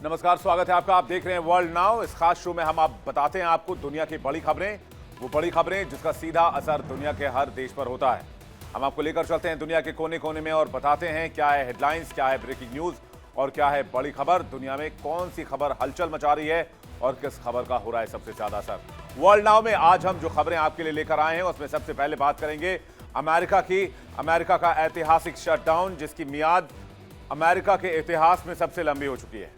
नमस्कार, स्वागत है आपका। आप देख रहे हैं वर्ल्ड नाउ। इस खास शो में हम आप बताते हैं आपको दुनिया की बड़ी खबरें, वो बड़ी खबरें जिसका सीधा असर दुनिया के हर देश पर होता है। हम आपको लेकर चलते हैं दुनिया के कोने कोने में और बताते हैं क्या है हेडलाइंस, क्या है ब्रेकिंग न्यूज और क्या है बड़ी खबर। दुनिया में कौन सी खबर हलचल मचा रही है और किस खबर का हो रहा है सबसे ज्यादा असर। वर्ल्ड नाउ में आज हम जो खबरें आपके लिए लेकर आए हैं उसमें सबसे पहले बात करेंगे अमेरिका का ऐतिहासिक शटडाउन, जिसकी मियाद अमेरिका के इतिहास में सबसे लंबी हो चुकी है।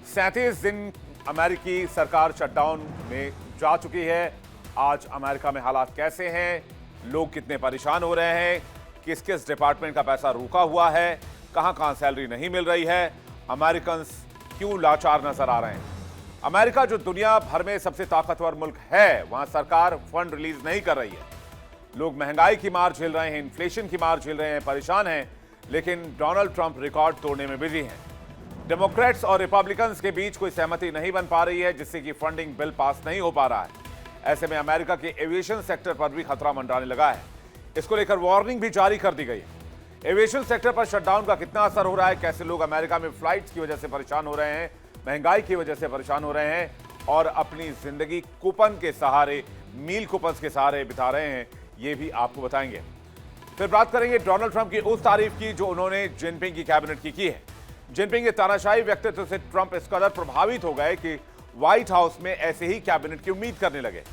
37 दिन अमेरिकी सरकार शटडाउन में जा चुकी है। आज अमेरिका में हालात कैसे हैं, लोग कितने परेशान हो रहे हैं, किस किस डिपार्टमेंट का पैसा रुका हुआ है, कहां कहां सैलरी नहीं मिल रही है, अमेरिकन क्यों लाचार नजर आ रहे हैं। अमेरिका जो दुनिया भर में सबसे ताकतवर मुल्क है, वहां सरकार फंड रिलीज नहीं कर रही है। लोग महंगाई की मार झेल रहे हैं, इन्फ्लेशन की मार झेल रहे हैं, परेशान हैं, लेकिन डोनाल्ड ट्रंप रिकॉर्ड तोड़ने में बिजी हैं। डेमोक्रेट्स और रिपब्लिकन्स के बीच कोई सहमति नहीं बन पा रही है, जिससे कि फंडिंग बिल पास नहीं हो पा रहा है। ऐसे में अमेरिका के एविएशन सेक्टर पर भी खतरा मंडराने लगा है। इसको लेकर वार्निंग भी जारी कर दी गई है। एविएशन सेक्टर पर शटडाउन का कितना असर हो रहा है, कैसे लोग अमेरिका में फ्लाइट्स की वजह से परेशान हो रहे हैं, महंगाई की वजह से परेशान हो रहे हैं और अपनी जिंदगी कूपन के सहारे, मील कूपन के सहारे बिता रहे हैं, ये भी आपको बताएंगे। फिर बात करेंगे डोनाल्ड ट्रंप की उस तारीफ की जो उन्होंने जिनपिंग की कैबिनेट की है। जिनपिंग के तानाशाही व्यक्तित्व से ट्रंप इस कदर प्रभावित हो गए कि व्हाइट हाउस में ऐसे ही कैबिनेट की उम्मीद करने लगे।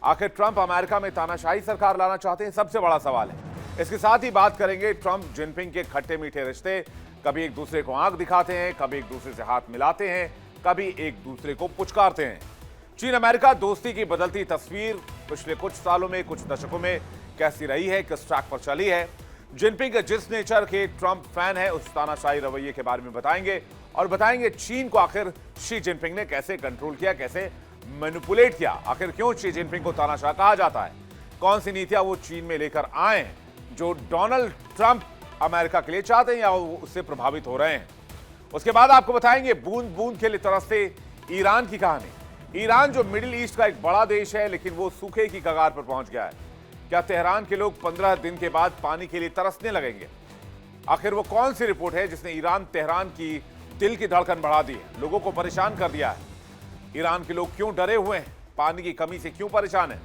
आखिर ट्रंप अमेरिका में तानाशाही सरकार लाना चाहते हैं, सबसे बड़ा सवाल है। इसके साथ ही बात करेंगे ट्रंप जिनपिंग के खट्टे मीठे रिश्ते, कभी एक दूसरे को आंख दिखाते हैं, कभी एक दूसरे से हाथ मिलाते हैं, कभी एक दूसरे को पुचकारते हैं। चीन अमेरिका दोस्ती की बदलती तस्वीर पिछले कुछ सालों में, कुछ दशकों में कैसी रही है, किस ट्रैक पर चली है। जिनपिंग के जिस नेचर के ट्रंप फैन है, उस तानाशाही रवैये के बारे में बताएंगे और बताएंगे चीन को आखिर शी जिनपिंग ने कैसे कंट्रोल किया, कैसे मैनिपुलेट किया। आखिर क्यों शी जिनपिंग को तानाशाह कहा जाता है, कौन सी नीतियां वो चीन में लेकर आए हैं जो डोनाल्ड ट्रंप अमेरिका के लिए चाहते हैं या वो उससे प्रभावित हो रहे हैं। उसके बाद आपको बताएंगे बूंद बूंद के लिए तरसते ईरान की कहानी। ईरान जो मिडिल ईस्ट का एक बड़ा देश है, लेकिन वो सूखे की कगार पर पहुंच गया है। क्या तेहरान के लोग 15 दिन के बाद पानी के लिए तरसने लगेंगे? आखिर वो कौन सी रिपोर्ट है जिसने ईरान तेहरान की दिल की धड़कन बढ़ा दी है, लोगों को परेशान कर दिया है? ईरान के लोग क्यों डरे हुए हैं, पानी की कमी से क्यों परेशान है?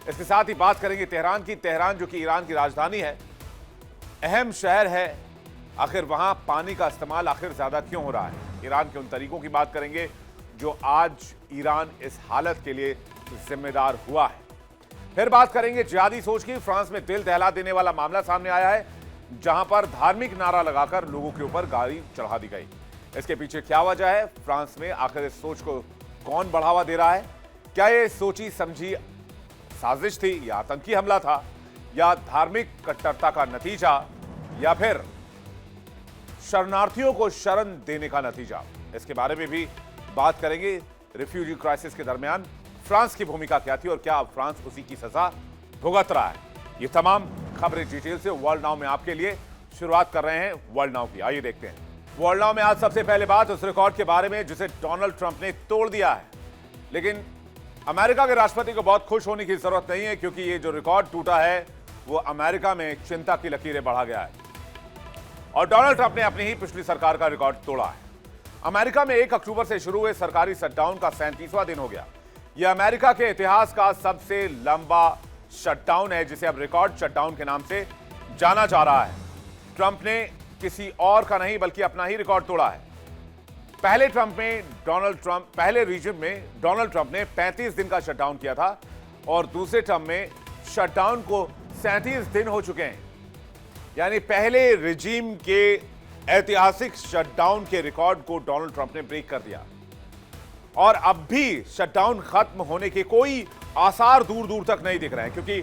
इसके साथ ही बात करेंगे तेहरान जो कि ईरान की राजधानी है, अहम शहर है, आखिर वहां पानी का इस्तेमाल आखिर ज्यादा क्यों हो रहा है? ईरान के उन तरीकों की बात करेंगे जो आज ईरान इस हालत के लिए जिम्मेदार हुआ है। फिर बात करेंगे जिहादी सोच की। फ्रांस में दिल दहला देने वाला मामला सामने आया है, जहां पर धार्मिक नारा लगाकर लोगों के ऊपर गाड़ी चढ़ा दी गई। इसके पीछे क्या वजह है? फ्रांस में आखिर इस सोच को कौन बढ़ावा दे रहा है? क्या ये सोची समझी साजिश थी या आतंकी हमला था या धार्मिक कट्टरता का नतीजा या फिर शरणार्थियों को शरण देने का नतीजा? इसके बारे में भी बात करेंगे। रिफ्यूजी क्राइसिस के दरमियान फ्रांस की भूमिका क्या थी और क्या अब फ्रांस उसी की सजा भुगत रहा है? ये तमाम खबरें डिटेल से वर्ल्ड नाउ में आपके लिए। शुरुआत कर रहे हैं वर्ल्ड नाउ की, आइए देखते हैं। वर्ल्ड नाउ में आज सबसे पहले बात उस रिकॉर्ड के बारे में जिसे डोनाल्ड ट्रंप ने तोड़ दिया है। लेकिन अमेरिका के राष्ट्रपति को बहुत खुश होने की जरूरत नहीं है, क्योंकि ये जो रिकॉर्ड टूटा है वो अमेरिका में चिंता की लकीरें बढ़ा गया है और डोनाल्ड ट्रंप ने अपनी ही पिछली सरकार का रिकॉर्ड तोड़ा है। अमेरिका में 1 अक्टूबर से शुरू हुए सरकारी शटडाउन का 37वां दिन हो गया। यह अमेरिका के इतिहास का सबसे लंबा शटडाउन है, जिसे अब रिकॉर्ड शटडाउन के नाम से जाना जा रहा है। ट्रंप ने किसी और का नहीं बल्कि अपना ही रिकॉर्ड तोड़ा है। पहले रीजन में डोनाल्ड ट्रंप ने 35 दिन का शटडाउन किया था और दूसरे टर्म में शटडाउन को 37 दिन हो चुके हैं। यानी पहले रिजीम के ऐतिहासिक शटडाउन के रिकॉर्ड को डोनाल्ड ट्रंप ने ब्रेक कर दिया और अब भी शटडाउन खत्म होने के कोई आसार दूर दूर तक नहीं दिख रहे हैं, क्योंकि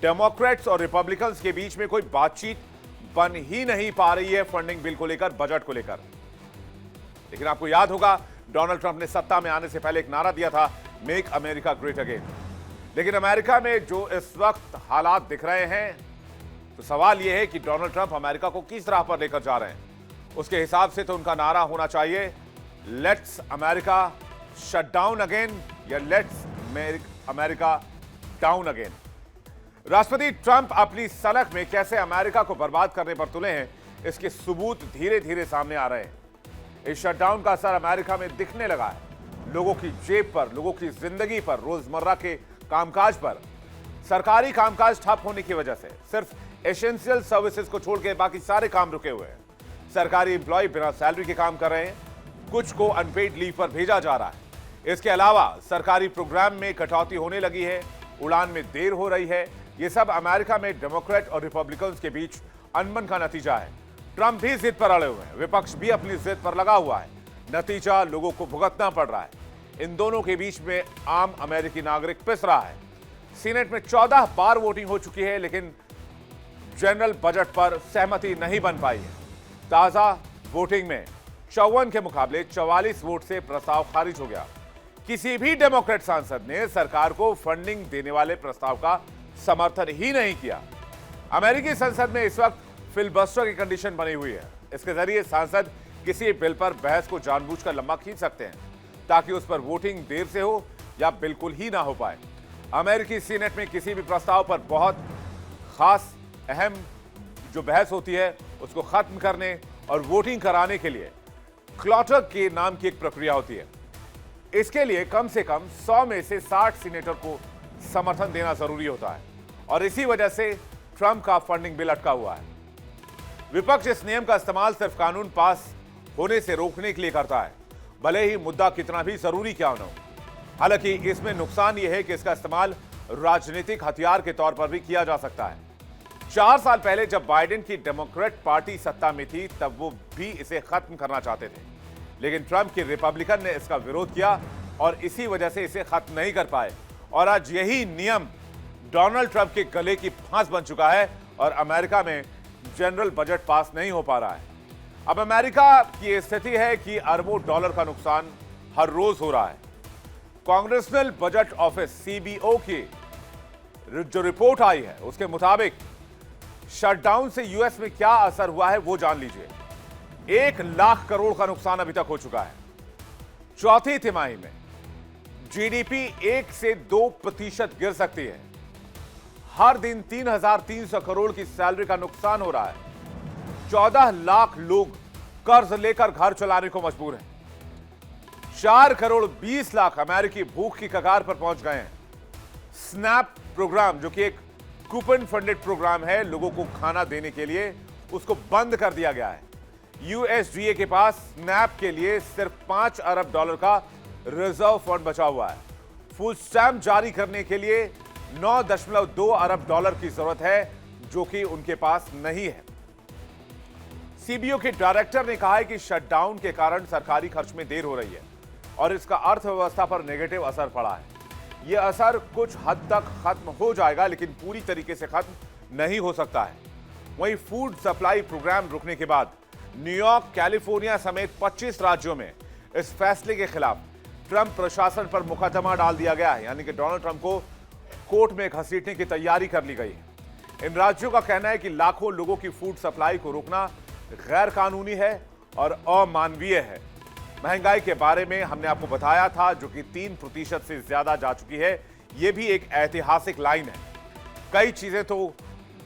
डेमोक्रेट्स और रिपब्लिकन्स के बीच में कोई बातचीत बन ही नहीं पा रही है फंडिंग बिल को लेकर, बजट को लेकर। लेकिन आपको याद होगा डोनाल्ड ट्रंप ने सत्ता में आने से पहले एक नारा दिया था, मेक अमेरिका ग्रेट अगेन। लेकिन अमेरिका में जो इस वक्त हालात दिख रहे हैं, तो सवाल यह है कि डोनाल्ड ट्रंप अमेरिका को किस राह पर लेकर जा रहे हैं। उसके हिसाब से तो उनका नारा होना चाहिए, let's America shut down again या let's make America down again. राष्ट्रपति ट्रंप अपनी सनक में कैसे अमेरिका को बर्बाद करने पर तुले हैं, इसके सबूत धीरे धीरे सामने आ रहे हैं। इस शटडाउन का असर अमेरिका में दिखने लगा है। लोगों की जेब पर, लोगों की जिंदगी पर, रोजमर्रा के कामकाज पर। सरकारी कामकाज ठप होने की वजह से सिर्फ एसेंशियल सर्विसेज को छोड़ के बाकी सारे काम रुके हुए हैं। सरकारी एम्प्लॉय बिना सैलरी के काम कर रहे हैं, कुछ को अनपेड लीव पर भेजा जा रहा है। इसके अलावा सरकारी प्रोग्राम में कटौती होने लगी है, उड़ान में देर हो रही है। यह सब अमेरिका में डेमोक्रेट और रिपब्लिकन्स के बीच अनबन का नतीजा है। ट्रंप भी जिद पर अड़े हुए हैं, विपक्ष भी अपनी जिद पर लगा हुआ है। नतीजा लोगों को भुगतना पड़ रहा है। इन दोनों के बीच में आम अमेरिकी नागरिक पिस रहा है। सीनेट में 14 बार वोटिंग हो चुकी है, लेकिन जनरल बजट पर सहमति नहीं बन पाई है। ताजा वोटिंग में 54 के मुकाबले 44 वोट से प्रस्ताव खारिज हो गया। किसी भी डेमोक्रेट सांसद ने सरकार को फंडिंग देने वाले प्रस्ताव का समर्थन ही नहीं किया। अमेरिकी संसद में इस वक्त फिलबस्टर की कंडीशन बनी हुई है। इसके जरिए सांसद किसी बिल पर बहस को जानबूझकर लंबा खींच सकते हैं ताकि उस पर वोटिंग देर से हो या बिल्कुल ही ना हो पाए। अमेरिकी सीनेट में किसी भी प्रस्ताव पर बहुत खास अहम जो बहस होती है उसको खत्म करने और वोटिंग कराने के लिए क्लॉटर के नाम की एक प्रक्रिया होती है। इसके लिए कम से कम 100 में से 60 सीनेटर को समर्थन देना जरूरी होता है और इसी वजह से ट्रंप का फंडिंग बिल अटका हुआ है। विपक्ष इस नियम का इस्तेमाल सिर्फ कानून पास होने से रोकने के लिए करता है, भले ही मुद्दा कितना भी जरूरी क्यों न हो। हालांकि इसमें नुकसान यह है कि इसका इस्तेमाल राजनीतिक हथियार के तौर पर भी किया जा सकता है। 4 साल पहले जब बाइडेन की डेमोक्रेट पार्टी सत्ता में थी तब वो भी इसे खत्म करना चाहते थे, लेकिन ट्रंप की रिपब्लिकन ने इसका विरोध किया और इसी वजह से इसे खत्म नहीं कर पाए। और आज यही नियम डोनाल्ड ट्रंप के गले की फांस बन चुका है और अमेरिका में जनरल बजट पास नहीं हो पा रहा है। अब अमेरिका की स्थिति है कि अरबों डॉलर का नुकसान हर रोज हो रहा है। कांग्रेसनल बजट ऑफिस सीबीओ की जो रिपोर्ट आई है उसके मुताबिक शटडाउन से यूएस में क्या असर हुआ है वो जान लीजिए। 1 लाख करोड़ का नुकसान अभी तक हो चुका है। चौथी तिमाही में जीडीपी 1 से 2% गिर सकती है। हर दिन 3,300 करोड़ की सैलरी का नुकसान हो रहा है। 14 लाख लोग कर्ज लेकर घर चलाने को मजबूर हैं। 4 करोड़ 20 लाख अमेरिकी भूख की कगार पर पहुंच गए हैं। स्नैप प्रोग्राम जो कि एक कूपन फंडेड प्रोग्राम है लोगों को खाना देने के लिए, उसको बंद कर दिया गया है। यूएसडीए के पास स्नैप के लिए सिर्फ 5 अरब डॉलर का रिजर्व फंड बचा हुआ है। फूड स्टैम्प जारी करने के लिए 9.2 अरब डॉलर की जरूरत है जो कि उनके पास नहीं है। सीबीओ के डायरेक्टर ने कहा है कि शटडाउन के कारण सरकारी खर्च में देर हो रही है और इसका अर्थव्यवस्था पर नेगेटिव असर पड़ा है। यह असर कुछ हद तक खत्म हो जाएगा लेकिन पूरी तरीके से खत्म नहीं हो सकता है। वहीं फूड सप्लाई प्रोग्राम रुकने के बाद न्यूयॉर्क, कैलिफोर्निया समेत 25 राज्यों में इस फैसले के खिलाफ ट्रंप प्रशासन पर मुकदमा डाल दिया गया है, यानी कि डोनाल्ड ट्रंप को कोर्ट में घसीटने की तैयारी कर ली गई है। इन राज्यों का कहना है कि लाखों लोगों की फूड सप्लाई को रोकना गैर कानूनी है और अमानवीय है। महंगाई के बारे में हमने आपको बताया था जो कि 3% से ज्यादा जा चुकी है। यह भी एक ऐतिहासिक लाइन है। कई चीजें तो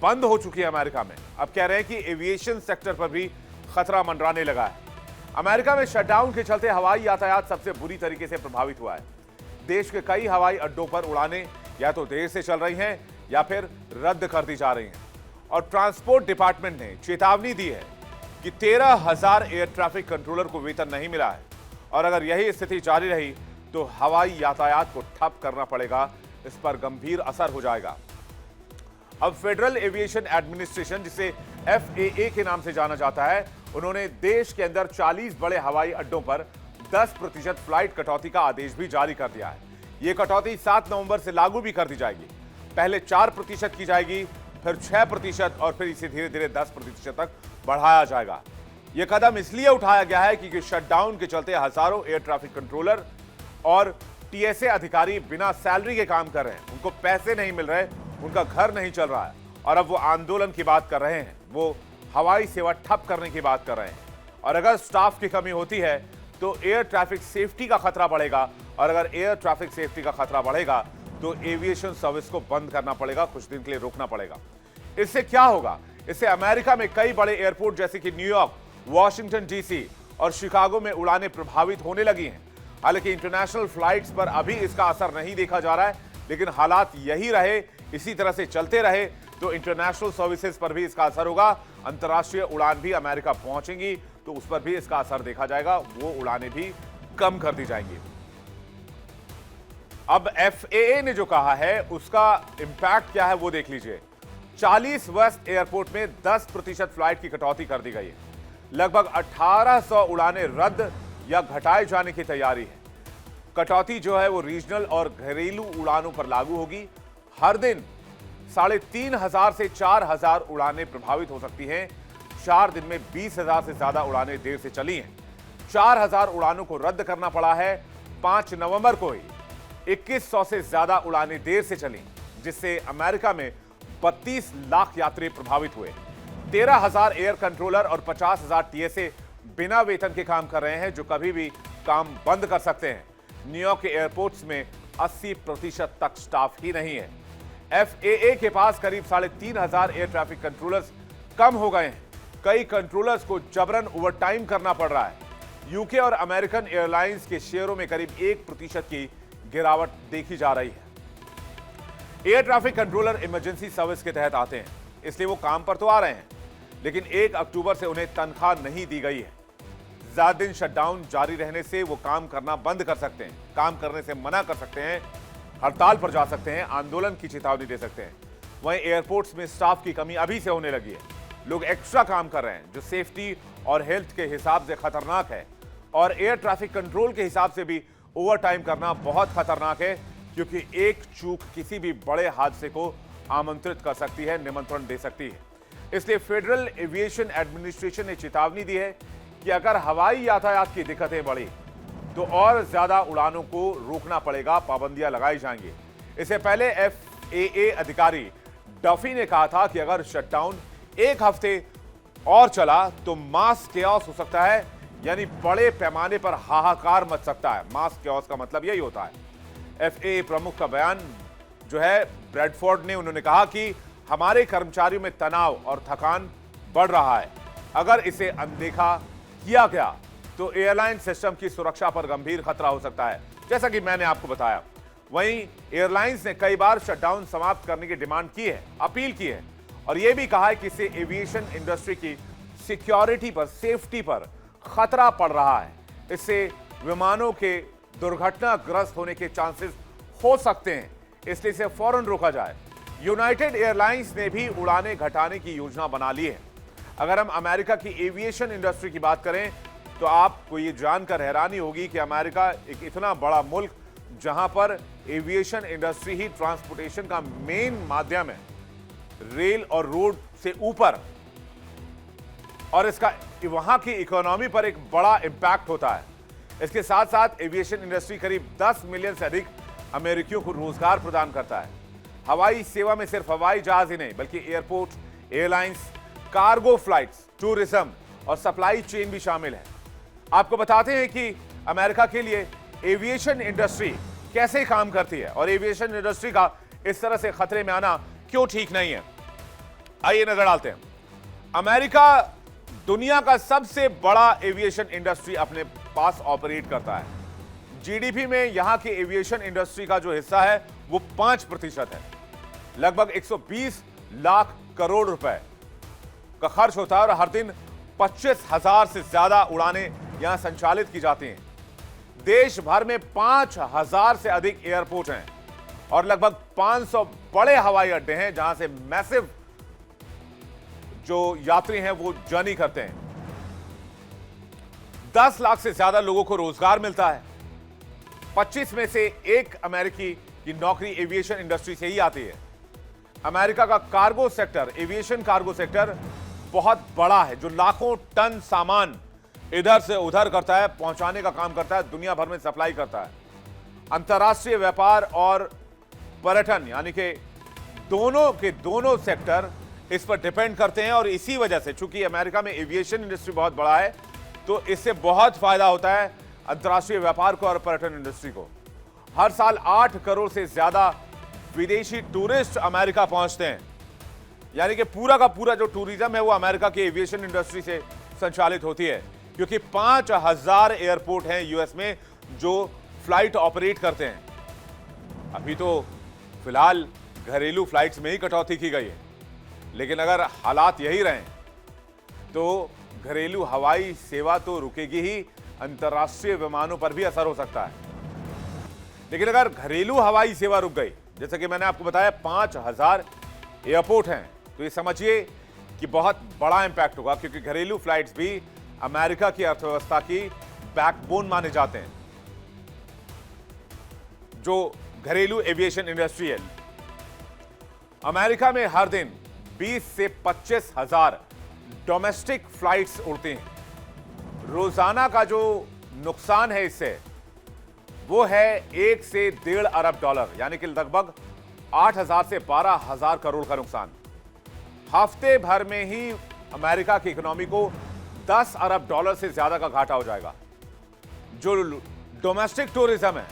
बंद हो चुकी है अमेरिका में। अब कह रहे हैं कि एविएशन सेक्टर पर भी खतरा मंडराने लगा है। अमेरिका में शटडाउन के चलते हवाई यातायात सबसे बुरी तरीके से प्रभावित हुआ है। देश के कई हवाई अड्डों पर उड़ानें या तो देर से चल रही हैं या फिर रद्द कर दी जा रही हैं। और ट्रांसपोर्ट डिपार्टमेंट ने चेतावनी दी है कि 13,000 एयर ट्रैफिक कंट्रोलर को वेतन नहीं मिला है और अगर यही स्थिति जारी रही तो हवाई यातायात को ठप करना पड़ेगा। इस पर गंभीर असर हो जाएगा। अब फेडरल एविएशन एडमिनिस्ट्रेशन, जिसे FAA के नाम से जाना जाता है, उन्होंने देश के अंदर 40 बड़े हवाई अड्डों पर 10% फ्लाइट कटौती का आदेश भी जारी कर दिया है। यह कटौती 7 नवंबर से लागू भी कर दी जाएगी। पहले 4% की जाएगी, फिर 6% और फिर इसे धीरे धीरे 10% तक बढ़ाया जाएगा। यह कदम इसलिए उठाया गया है क्योंकि शटडाउन के चलते हजारों एयर ट्रैफिक कंट्रोलर और TSA अधिकारी बिना सैलरी के काम कर रहे हैं। उनको पैसे नहीं मिल रहे, उनका घर नहीं चल रहा है और अब वो आंदोलन की बात कर रहे हैं। वो हवाई सेवा ठप करने की बात कर रहे हैं। और अगर स्टाफ की कमी होती है तो एयर ट्रैफिक सेफ्टी का खतरा बढ़ेगा और अगर एयर ट्रैफिक सेफ्टी का खतरा बढ़ेगा तो एविएशन सर्विस को बंद करना पड़ेगा, कुछ दिन के लिए रोकना पड़ेगा। इससे क्या होगा? इससे अमेरिका में कई बड़े एयरपोर्ट जैसे कि न्यूयॉर्क, वॉशिंगटन DC और शिकागो में उड़ानें प्रभावित होने लगी हैं। हालांकि इंटरनेशनल फ्लाइट्स पर अभी इसका असर नहीं देखा जा रहा है, लेकिन हालात यही रहे, इसी तरह से चलते रहे तो इंटरनेशनल सर्विसेज पर भी इसका असर होगा। अंतर्राष्ट्रीय उड़ान भी अमेरिका पहुंचेंगी तो उस पर भी इसका असर देखा जाएगा, वो उड़ानें भी कम कर दी जाएंगी। अब FAA ने जो कहा है उसका इंपैक्ट क्या है वो देख लीजिए। 40 वेस्ट एयरपोर्ट में 10% फ्लाइट की कटौती कर दी गई है। लगभग 1800 उड़ानें रद्द या घटाए जाने की तैयारी है। कटौती जो है वो रीजनल और घरेलू उड़ानों पर लागू होगी। हर दिन 3500 से 4000 उड़ानें प्रभावित हो सकती हैं। 4 दिन में 20,000 से ज्यादा उड़ानें देर से चली हैं। 4000 उड़ानों को रद्द करना पड़ा है। 5 नवंबर को ही 2100 से ज्यादा उड़ानें देर से चली, जिससे अमेरिका में 32 लाख यात्री प्रभावित हुए। 13,000 एयर कंट्रोलर और 50,000 TSA बिना वेतन के काम कर रहे हैं, जो कभी भी काम बंद कर सकते हैं। न्यूयॉर्क के एयरपोर्ट्स में 80% तक स्टाफ ही नहीं है। FAA के पास करीब 3,500 एयर ट्रैफिक कंट्रोलर्स कम हो गए हैं। कई कंट्रोलर्स को जबरन ओवरटाइम करना पड़ रहा है। यूके और अमेरिकन एयरलाइंस के शेयरों में करीब 1% की गिरावट देखी जा रही है। Air traffic controller emergency service के तहत आते हैं, इसलिए वो काम पर तो आ रहे हैं, लेकिन 1 अक्टूबर से उन्हें तनख्वाह नहीं दी गई है। ज्यादा दिन शटडाउन जारी रहने से वो काम करना बंद कर सकते हैं, काम करने से मना कर सकते हैं, हड़ताल पर जा सकते हैं, आंदोलन की चेतावनी दे सकते हैं। वहीं एयरपोर्ट्स में स्टाफ की कमी अभी से होने लगी है। लोग एक्स्ट्रा काम कर रहे हैं, जो सेफ्टी और हेल्थ के हिसाब से खतरनाक है। और एयर ट्रैफिक कंट्रोल के हिसाब से भी ओवर टाइम करना बहुत खतरनाक है, क्योंकि एक चूक किसी भी बड़े हादसे को आमंत्रित कर सकती है, निमंत्रण दे सकती है। इसलिए फेडरल एविएशन एडमिनिस्ट्रेशन ने चेतावनी दी है कि अगर हवाई यातायात की दिक्कतें बढ़ी तो और ज्यादा उड़ानों को रोकना पड़ेगा, पाबंदियां लगाई जाएंगी। इससे पहले FAA अधिकारी डफी ने कहा था कि अगर शटडाउन 1 हफ्ते और चला तो मास केओस हो सकता है, यानी बड़े पैमाने पर हाहाकार मच सकता है। मास केओस का मतलब यही होता है। FAA प्रमुख का बयान जो है ब्रैडफोर्ड ने, उन्होंने कहा कि हमारे कर्मचारियों में तनाव और थकान बढ़ रहा है। अगर इसे अनदेखा किया गया तो एयरलाइन सिस्टम की सुरक्षा पर गंभीर खतरा हो सकता है, जैसा कि मैंने आपको बताया। वहीं एयरलाइंस ने कई बार शटडाउन समाप्त करने की डिमांड की है, अपील की है, और यह भी कहा है कि इससे एविएशन इंडस्ट्री की सिक्योरिटी पर, सेफ्टी पर खतरा पड़ रहा है। इससे विमानों के दुर्घटनाग्रस्त होने के चांसेस हो सकते हैं, इसलिए इसे फौरन रोका जाए। यूनाइटेड एयरलाइंस ने भी उड़ानें घटाने की योजना बना ली है। अगर हम अमेरिका की एविएशन इंडस्ट्री की बात करें तो आपको ये जानकर हैरानी होगी कि अमेरिका एक इतना बड़ा मुल्क, जहां पर एविएशन इंडस्ट्री ही ट्रांसपोर्टेशन का मेन माध्यम है, रेल और रोड से ऊपर, और इसका वहां की इकोनॉमी पर एक बड़ा इंपैक्ट होता है। इसके साथ साथ एविएशन इंडस्ट्री करीब 10 मिलियन से अधिक अमेरिकियों को रोजगार प्रदान करता है। हवाई सेवा में सिर्फ हवाई जहाज ही नहीं, बल्कि airport, airlines, cargo flights, tourism और सप्लाई चेन भी शामिल है। आपको बताते हैं कि अमेरिका के लिए एविएशन इंडस्ट्री कैसे काम करती है और एविएशन इंडस्ट्री का इस तरह से खतरे में आना क्यों ठीक नहीं है। आइए नजर डालते हैं। अमेरिका दुनिया का सबसे बड़ा एविएशन इंडस्ट्री अपने पास ऑपरेट करता है। जीडीपी में यहां की एविएशन इंडस्ट्री का जो हिस्सा है वो 5% है। लगभग 120 लाख करोड़ रुपए का खर्च होता है और हर दिन 25,000 से ज्यादा उड़ानें यहां संचालित की जाती हैं। देश भर में 5,000 से अधिक एयरपोर्ट हैं और लगभग 500 बड़े हवाई अड्डे हैं, जहां से मैसिव जो यात्री हैं वो जर्नी करते हैं। 10 लाख से ज्यादा लोगों को रोजगार मिलता है। 25 में से 1 अमेरिकी की नौकरी एविएशन इंडस्ट्री से ही आती है। अमेरिका का cargo sector, aviation cargo sector बहुत बड़ा है, जो लाखों टन सामान इधर से उधर करता है, पहुंचाने का काम करता है, दुनिया भर में सप्लाई करता है। अंतर्राष्ट्रीय व्यापार और पर्यटन, यानी कि दोनों के दोनों सेक्टर इस पर डिपेंड करते हैं। और इसी वजह से, चूंकि अमेरिका में एविएशन इंडस्ट्री बहुत बड़ा है, तो इससे बहुत फायदा होता है अंतर्राष्ट्रीय व्यापार को और पर्यटन इंडस्ट्री को। हर साल 8 करोड़ से ज्यादा विदेशी टूरिस्ट अमेरिका पहुंचते हैं, यानी कि पूरा का पूरा जो टूरिज्म है वो अमेरिका की एविएशन इंडस्ट्री से संचालित होती है। क्योंकि 5000 एयरपोर्ट हैं यूएस में जो फ्लाइट ऑपरेट करते हैं। अभी तो फिलहाल घरेलू फ्लाइट्स में ही कटौती की गई है, लेकिन अगर हालात यही रहें तो घरेलू हवाई सेवा तो रुकेगी ही, अंतर्राष्ट्रीय विमानों पर भी असर हो सकता है। लेकिन अगर घरेलू हवाई सेवा रुक गई, जैसे कि मैंने आपको बताया 5000 एयरपोर्ट हैं, तो ये समझिए कि बहुत बड़ा इंपैक्ट होगा, क्योंकि घरेलू फ्लाइट्स भी अमेरिका की अर्थव्यवस्था की बैकबोन माने जाते हैं। जो घरेलू एविएशन इंडस्ट्री है, अमेरिका में हर दिन 20 से 25 हजार डोमेस्टिक फ्लाइट्स उड़ती हैं। रोजाना का जो नुकसान है इससे वो है 1 से 1.5 अरब डॉलर, यानी कि लगभग 8,000 से 12,000 करोड़ का नुकसान। हफ्ते भर में ही अमेरिका की इकोनॉमी को 10 अरब डॉलर से ज्यादा का घाटा हो जाएगा। जो डोमेस्टिक टूरिज्म है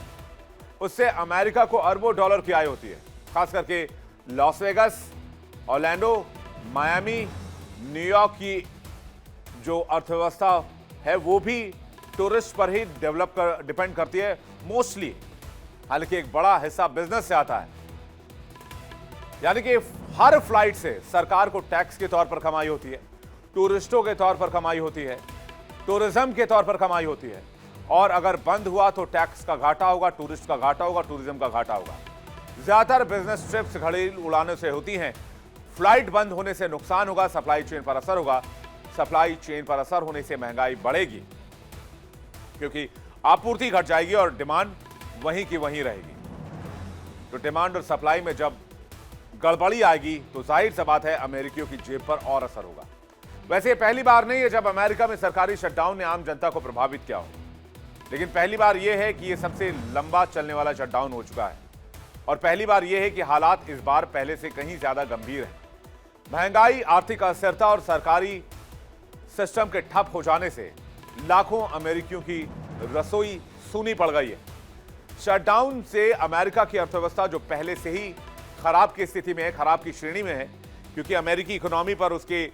उससे अमेरिका को अरबों डॉलर की आय होती है, खास करके Las Vegas, Orlando, Miami, New York की जो अर्थव्यवस्था है वो भी टूरिस्ट पर ही डिपेंड करती है मोस्टली। हालांकि एक बड़ा हिस्सा बिजनेस से आता है, यानी कि हर फ्लाइट से सरकार को टैक्स के तौर पर कमाई होती है, टूरिस्टों के तौर पर कमाई होती है, टूरिज्म के तौर पर कमाई होती है। और अगर बंद हुआ तो टैक्स का घाटा होगा, टूरिस्ट का घाटा होगा, टूरिज्म का घाटा होगा। ज्यादातर बिजनेस ट्रिप्स घरेलू उड़ानों से होती हैं। फ्लाइट बंद होने से नुकसान होगा, सप्लाई चेन पर असर होगा। सप्लाई चेन पर असर होने से महंगाई बढ़ेगी, क्योंकि आपूर्ति घट जाएगी और डिमांड वहीं की वहीं रहेगी। तो डिमांड और सप्लाई में जब गड़बड़ी आएगी तो जाहिर सी बात है अमेरिकियों की जेब पर और असर होगा। वैसे ये पहली बार नहीं है जब अमेरिका में सरकारी शटडाउन ने आम जनता को प्रभावित किया हो, लेकिन पहली बार यह है कि यह सबसे लंबा चलने वाला शटडाउन हो चुका है। और पहली बार यह है कि हालात इस बार पहले से कहीं ज्यादा गंभीर हैं। महंगाई, आर्थिक अस्थिरता और सरकारी सिस्टम के ठप हो जाने से लाखों अमेरिकियों की रसोई सूनी पड़ गई है। शटडाउन से अमेरिका की अर्थव्यवस्था जो पहले से ही खराब की स्थिति में है, खराब की श्रेणी में है, क्योंकि अमेरिकी इकोनॉमी पर उसके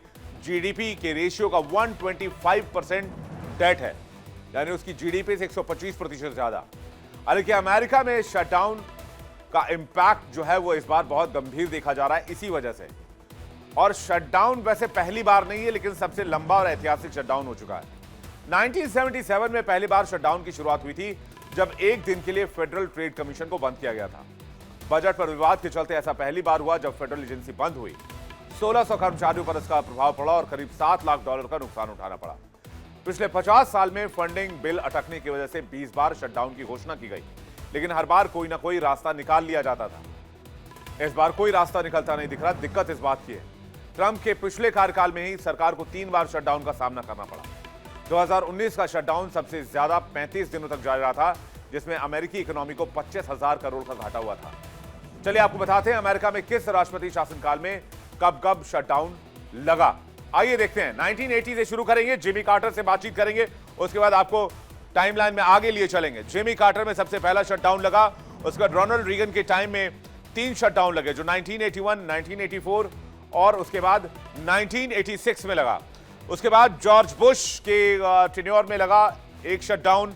जीडीपी के रेशियो का 125% डेट है, यानी उसकी जीडीपी से 125% ज्यादा। हालांकि अमेरिका में शटडाउन का इंपैक्ट जो है वो इस बार बहुत गंभीर देखा जा रहा है इसी वजह से। और शटडाउन वैसे पहली बार नहीं है, लेकिन सबसे लंबा और ऐतिहासिक शटडाउन हो चुका है। 1977 में पहली बार शटडाउन की शुरुआत हुई थी, जब एक दिन के लिए फेडरल ट्रेड कमीशन को बंद किया गया था। बजट पर विवाद के चलते ऐसा पहली बार हुआ जब फेडरल एजेंसी बंद हुई। 1600 कर्मचारियों पर इसका प्रभाव पड़ा और करीब 7 लाख डॉलर का नुकसान उठाना पड़ा। पिछले 50 साल में फंडिंग बिल अटकने की वजह से 20 बार शटडाउन की घोषणा की गई, लेकिन हर बार कोई ना कोई रास्ता निकाल लिया जाता था। इस बार कोई रास्ता निकलता नहीं दिख रहा। दिक्कत इस बात की है, ट्रंप के पिछले कार्यकाल में ही सरकार को 3 बार शटडाउन का सामना करना पड़ा। 2019 का शटडाउन सबसे ज्यादा 35 दिनों तक जारी रहा था, जिसमें अमेरिकी इकोनॉमी को 25,000 करोड़ का घाटा हुआ था। चलिए आपको बताते हैं अमेरिका में किस राष्ट्रपति शासनकाल में कब कब शटडाउन लगा। आइए देखते हैं। 1980 से शुरू करेंगे, जिमी कार्टर से बातचीत करेंगे, उसके बाद आपको टाइमलाइन में आगे लिए चलेंगे। जिमी कार्टर में सबसे पहला शटडाउन लगा, उसके बाद रोनाल्ड रीगन के टाइम में 3 शटडाउन लगे, जो 1981, 1984 और उसके बाद 1986 में लगा। उसके बाद जॉर्ज बुश के टेन्योर में लगा एक शटडाउन।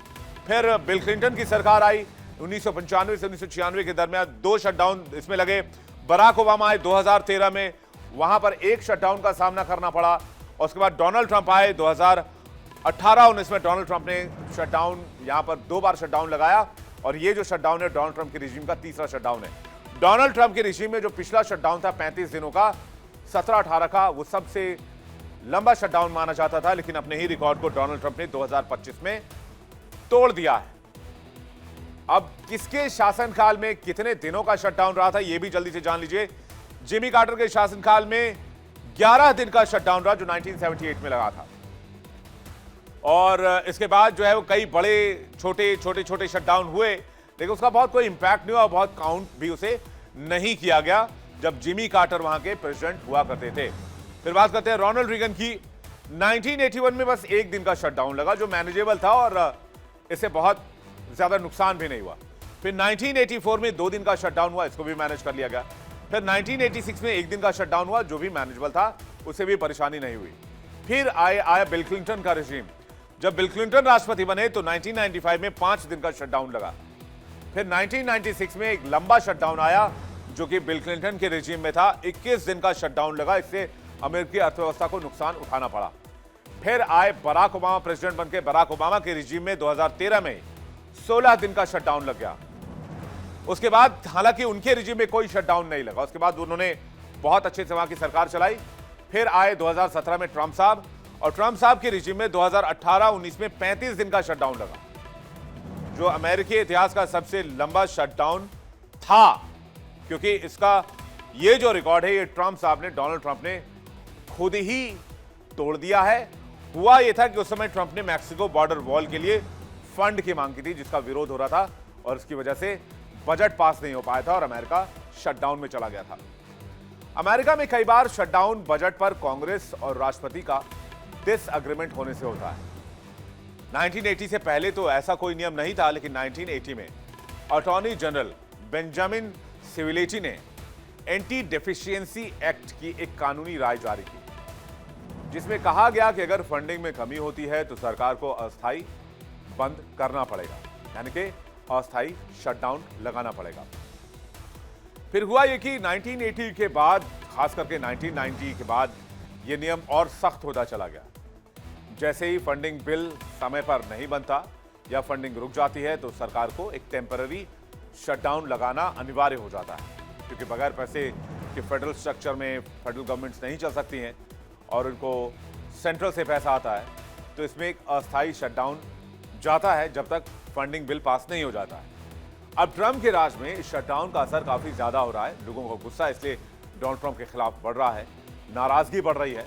फिर बिल क्लिंटन की सरकार आई 1995 से 1996 के दरमियान 2 शटडाउन इसमें लगे। बराक ओबामा आए 2013 में, वहां पर एक शटडाउन का सामना करना पड़ा। उसके बाद डोनाल्ड ट्रंप आए 2018-19 में। डोनाल्ड ट्रंप ने शटडाउन यहां पर 2 बार शटडाउन लगाया, और ये जो शटडाउन है डोनाल्ड ट्रंप के रिजीम का तीसरा शटडाउन है। डोनाल्ड ट्रंप के रिजीम में जो पिछला शटडाउन था 35 दिनों का, 17-18 का, वो सबसे लंबा शटडाउन माना जाता था, लेकिन अपने ही रिकॉर्ड को डोनाल्ड ट्रंप ने 2025 में तोड़ दिया है। अब किसके शासनकाल में कितने दिनों का शटडाउन रहा था यह भी जल्दी से जान लीजिए। जिमी कार्टर के शासनकाल में 11 दिन का शटडाउन रहा, जो 1978 में लगा था। और इसके बाद जो है वो कई बड़े छोटे शटडाउन हुए, लेकिन उसका बहुत कोई इंपैक्ट नहीं हुआ, बहुत काउंट भी उसे नहीं किया गया जब जिमी कार्टर वहां के प्रेसिडेंट हुआ करते थे। फिर बात करते हैं रोनाल्ड रीगन की। 1981 में बस एक दिन का शटडाउन लगा, जो मैनेजेबल था और इससे बहुत ज्यादा नुकसान भी नहीं हुआ। फिर 1984 में 2 दिन का शटडाउन हुआ, इसको भी मैनेज कर लिया गया। फिर 1986 में एक दिन का शटडाउन हुआ, जो भी मैनेजेबल था, उससे भी परेशानी नहीं हुई। फिर आया बिल क्लिंटन का रेजिम। जब बिल क्लिंटन राष्ट्रपति बने तो 1995 में 5 दिन का शटडाउन लगा। फिर 1996 में एक लंबा शटडाउन आया जो कि बिल क्लिंटन के रिजीम में था। 21 दिन का शटडाउन लगा, इससे अमेरिकी अर्थव्यवस्था को नुकसान उठाना पड़ा। फिर आए बराक ओबामा, प्रेसिडेंट बनके बराक ओबामा के रिजीम में 2013 में 16 दिन का शटडाउन लग गया। उसके बाद हालांकि उनके रिजीम में कोई शटडाउन नहीं लगा, उसके बाद उन्होंने बहुत अच्छे से वहां की सरकार चलाई। फिर आए 2017 में ट्रंप साहब, और ट्रंप साहब के रिजीम में 2018-19 में 35 दिन का शटडाउन लगा, जो अमेरिकी इतिहास का सबसे लंबा शटडाउन था, क्योंकि इसका ये जो रिकॉर्ड है ये ट्रंप साहब ने, डोनाल्ड ट्रंप ने खुद ही तोड़ दिया है। हुआ यह था कि उस समय ट्रंप ने मैक्सिको बॉर्डर वॉल के लिए फंड की मांग की थी, जिसका विरोध हो रहा था, और इसकी वजह से बजट पास नहीं हो पाया था और अमेरिका शटडाउन में चला गया था। अमेरिका में कई बार शटडाउन बजट पर कांग्रेस और राष्ट्रपति का डिसएग्रीमेंट होने से होता है। 1980 से पहले तो ऐसा कोई नियम नहीं था, लेकिन 1980 में अटॉर्नी जनरल बेंजामिन सिविलेटी ने एंटी डेफिशिएंसी एक्ट की एक कानूनी राय जारी की, जिसमें कहा गया कि अगर फंडिंग में कमी होती है तो सरकार को अस्थायी बंद करना पड़ेगा, यानी कि अस्थायी शटडाउन लगाना पड़ेगा। फिर हुआ यह कि 1980 के बाद, खास करके 1990 के बाद, यह नियम और सख्त होता चला गया। जैसे ही फंडिंग बिल समय पर नहीं बनता या फंडिंग रुक जाती है तो सरकार को एक टेम्पररी शटडाउन लगाना अनिवार्य हो जाता है, क्योंकि बगैर पैसे के फेडरल स्ट्रक्चर में फेडरल गवर्नमेंट्स नहीं चल सकती हैं और उनको सेंट्रल से पैसा आता है, तो इसमें एक अस्थायी शटडाउन जाता है जब तक फंडिंग बिल पास नहीं हो जाता है। अब ट्रंप के राज में इस शटडाउन का असर काफी ज्यादा हो रहा है। लोगों का गुस्सा इसलिए डोनाल्ड ट्रंप के खिलाफ बढ़ रहा है, नाराजगी बढ़ रही है,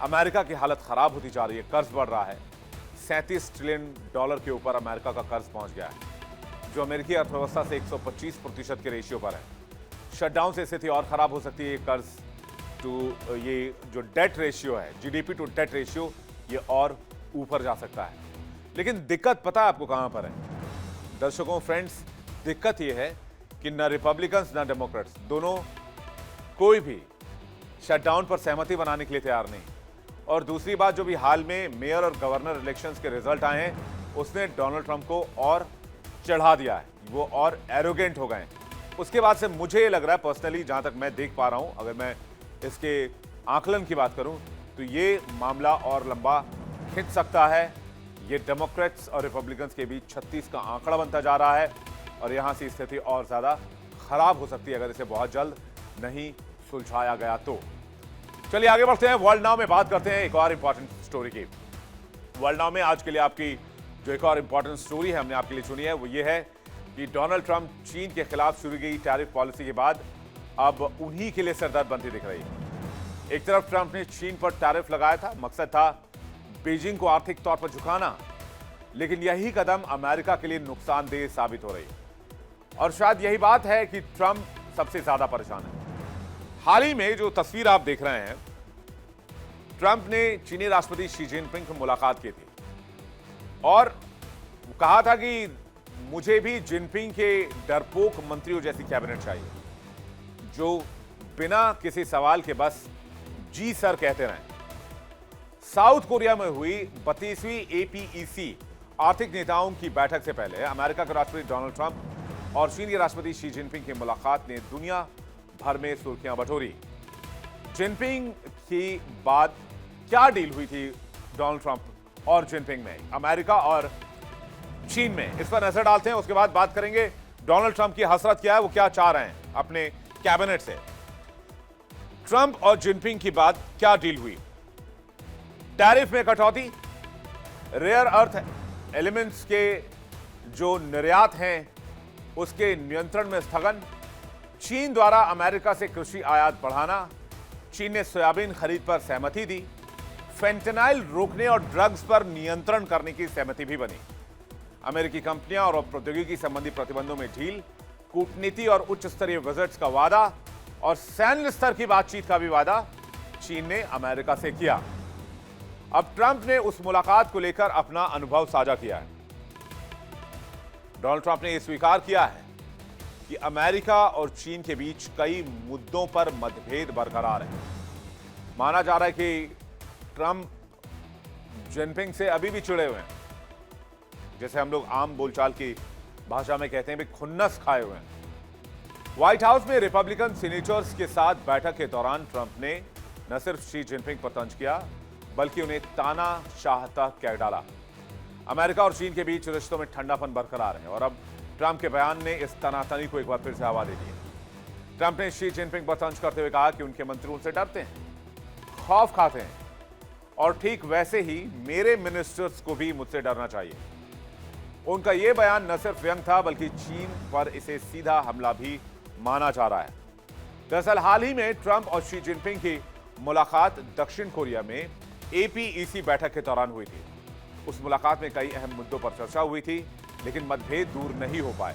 अमेरिका की हालत खराब होती जा रही है, कर्ज बढ़ रहा है। $37 ट्रिलियन के ऊपर अमेरिका का कर्ज पहुंच गया है, जो अमेरिकी अर्थव्यवस्था से 125% के रेशियो पर है। शटडाउन से स्थिति और खराब हो सकती है। कर्ज टू, ये जो डेट रेशियो है, जीडीपी टू डेट रेशियो, ये और ऊपर जा सकता है। लेकिन दिक्कत पता है आपको कहां पर है दर्शकों, फ्रेंड्स? दिक्कत यह है कि न रिपब्लिकन्स न डेमोक्रेट्स, दोनों कोई भी शटडाउन पर सहमति बनाने के लिए तैयार नहीं। और दूसरी बात, जो भी हाल में मेयर और गवर्नर इलेक्शंस के रिजल्ट आए हैं, उसने डोनाल्ड ट्रंप को और चढ़ा दिया है, वो और एरोगेंट हो गए। उसके बाद से मुझे ये लग रहा है पर्सनली, जहां तक मैं देख पा रहा हूं, अगर मैं इसके आकलन की बात करूं तो ये मामला और लंबा खिंच सकता है। ये डेमोक्रेट्स और रिपब्लिकन्स के बीच 36 का आंकड़ा बनता जा रहा है और यहां से स्थिति और ज्यादा खराब हो सकती है अगर इसे बहुत जल्द नहीं सुलझाया गया तो। चलिए आगे बढ़ते हैं। वर्ल्ड नाउ में बात करते हैं एक और इंपॉर्टेंट स्टोरी की। वर्ल्ड नाउ में आज के लिए आपकी जो एक और इंपॉर्टेंट स्टोरी है हमने आपके लिए चुनी है, वो ये है कि डोनाल्ड ट्रंप चीन के खिलाफ शुरू की टैरिफ पॉलिसी के बाद अब उन्हीं के लिए सरदर्द बनती दिख रही है। एक तरफ ट्रंप ने चीन पर टैरिफ लगाया था, मकसद था बीजिंग को आर्थिक तौर पर झुकाना, लेकिन यही कदम अमेरिका के लिए नुकसानदेह साबित हो रही है। और शायद यही बात है कि ट्रंप सबसे ज्यादा परेशान है। हाल ही में जो तस्वीर आप देख रहे हैं, ट्रंप ने चीनी राष्ट्रपति शी जिनपिंग से मुलाकात की थी और कहा था कि मुझे भी जिनपिंग के डरपोक मंत्रियों जैसी कैबिनेट चाहिए, जो बिना किसी सवाल के बस जी सर कहते रहें। साउथ कोरिया में हुई 32वीं APEC आर्थिक नेताओं की बैठक से पहले अमेरिका के राष्ट्रपति डोनाल्ड ट्रंप और चीन के राष्ट्रपति शी जिनपिंग की मुलाकात ने दुनिया भर में सुर्खियां बटोरी। जिनपिंग की बाद क्या डील हुई थी डोनाल्ड ट्रंप और जिनपिंग में, अमेरिका और चीन में, इस पर नजर डालते हैं। उसके बाद बात करेंगे डोनाल्ड ट्रंप की हसरत क्या है, वो क्या चाह रहे हैं अपने कैबिनेट से। ट्रंप और जिनपिंग की बाद क्या डील हुई? टैरिफ में कटौती, रेयर अर्थ एलिमेंट्स के जो निर्यात हैं उसके नियंत्रण में स्थगन, चीन द्वारा अमेरिका से कृषि आयात बढ़ाना, चीन ने सोयाबीन खरीद पर सहमति दी, फेंटेनाइल रोकने और ड्रग्स पर नियंत्रण करने की सहमति भी बनी, अमेरिकी कंपनियां और प्रौद्योगिकी संबंधी प्रतिबंधों में ढील, कूटनीति और उच्च स्तरीय विजिट्स का वादा और सैन्य स्तर की बातचीत का भी वादा चीन ने अमेरिका से किया। अब ट्रंप ने उस मुलाकात को लेकर अपना अनुभव साझा किया है। डोनाल्ड ट्रंप ने यह स्वीकार किया है कि अमेरिका और चीन के बीच कई मुद्दों पर मतभेद बरकरार है। माना जा रहा है कि ट्रंप जिनपिंग से अभी भी चिड़े हुए हैं, जैसे हम लोग आम बोलचाल की भाषा में कहते हैं, भी खुन्नस खाए हुए हैं। व्हाइट हाउस में रिपब्लिकन सीनेटर्स के साथ बैठक के दौरान ट्रंप ने न सिर्फ शी जिनपिंग पर तंज किया, बल्कि उन्हें तानाशाह तक कह डाला। अमेरिका और चीन के बीच रिश्तों में ठंडापन बरकरार है और अब ट्रंप के बयान ने इस तनातनी को एक बार फिर से हवा दे दी है। ट्रंप ने शी जिनपिंग पर तंज करते हुए कहा कि उनके मंत्री उनसे डरते हैं, खौफ खाते हैं और ठीक वैसे ही मेरे मिनिस्टर्स को भी मुझसे डरना चाहिए। उनका यह बयान न सिर्फ व्यंग था, बल्कि चीन पर इसे सीधा हमला भी माना जा रहा है। दरअसल हाल ही में ट्रंप और शी जिनपिंग की मुलाकात दक्षिण कोरिया में एपीईसी बैठक के दौरान हुई थी। उस मुलाकात में कई अहम मुद्दों पर चर्चा हुई थी, लेकिन मतभेद दूर नहीं हो पाए।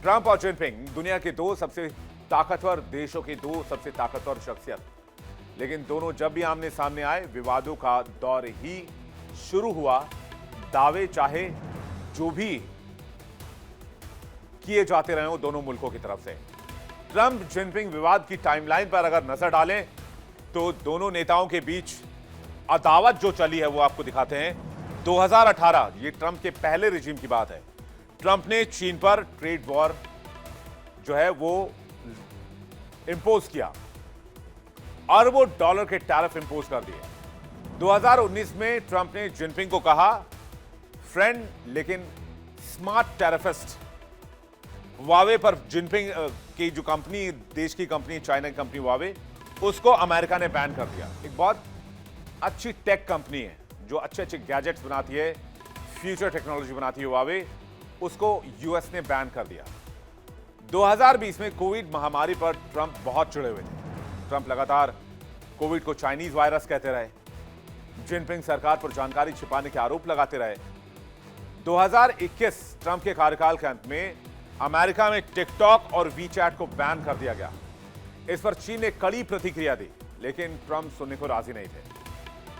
ट्रंप और जिनपिंग दुनिया के दो सबसे ताकतवर देशों की दो सबसे ताकतवर शख्सियत, लेकिन दोनों जब भी आमने सामने आए विवादों का दौर ही शुरू हुआ। दावे चाहे जो भी किए जाते रहे हो दोनों मुल्कों की तरफ से। ट्रंप जिनपिंग विवाद की टाइमलाइन पर अगर नजर डालें तो दोनों नेताओं के बीच अदावत जो चली है वो आपको दिखाते हैं। 2018, ये ट्रंप के पहले रिजीम की बात है, ट्रंप ने चीन पर ट्रेड वॉर जो है वो इंपोज किया, अरबों डॉलर के टैरिफ इंपोज कर दिए। 2019 में ट्रंप ने जिनपिंग को कहा फ्रेंड लेकिन स्मार्ट टैरिफिस्ट। वावे पर जिनपिंग की जो कंपनी, देश की कंपनी, चाइना की कंपनी वावे, उसको अमेरिका ने बैन कर दिया। एक बहुत अच्छी टेक कंपनी है जो अच्छे अच्छे गैजेट्स बनाती है, फ्यूचर टेक्नोलॉजी बनाती है वावे, उसको यूएस ने बैन कर दिया। 2020 में कोविड महामारी पर ट्रंप बहुत चिढ़े हुए थे। ट्रंप लगातार कोविड को चाइनीज वायरस कहते रहे, जिनपिंग सरकार पर जानकारी छिपाने के आरोप लगाते रहे। 2021 ट्रंप के कार्यकाल के अंत में अमेरिका में टिकटॉक और वीचैट को बैन कर दिया गया। इस पर चीन ने कड़ी प्रतिक्रिया दी, लेकिन ट्रंप सुनने को राजी नहीं थे।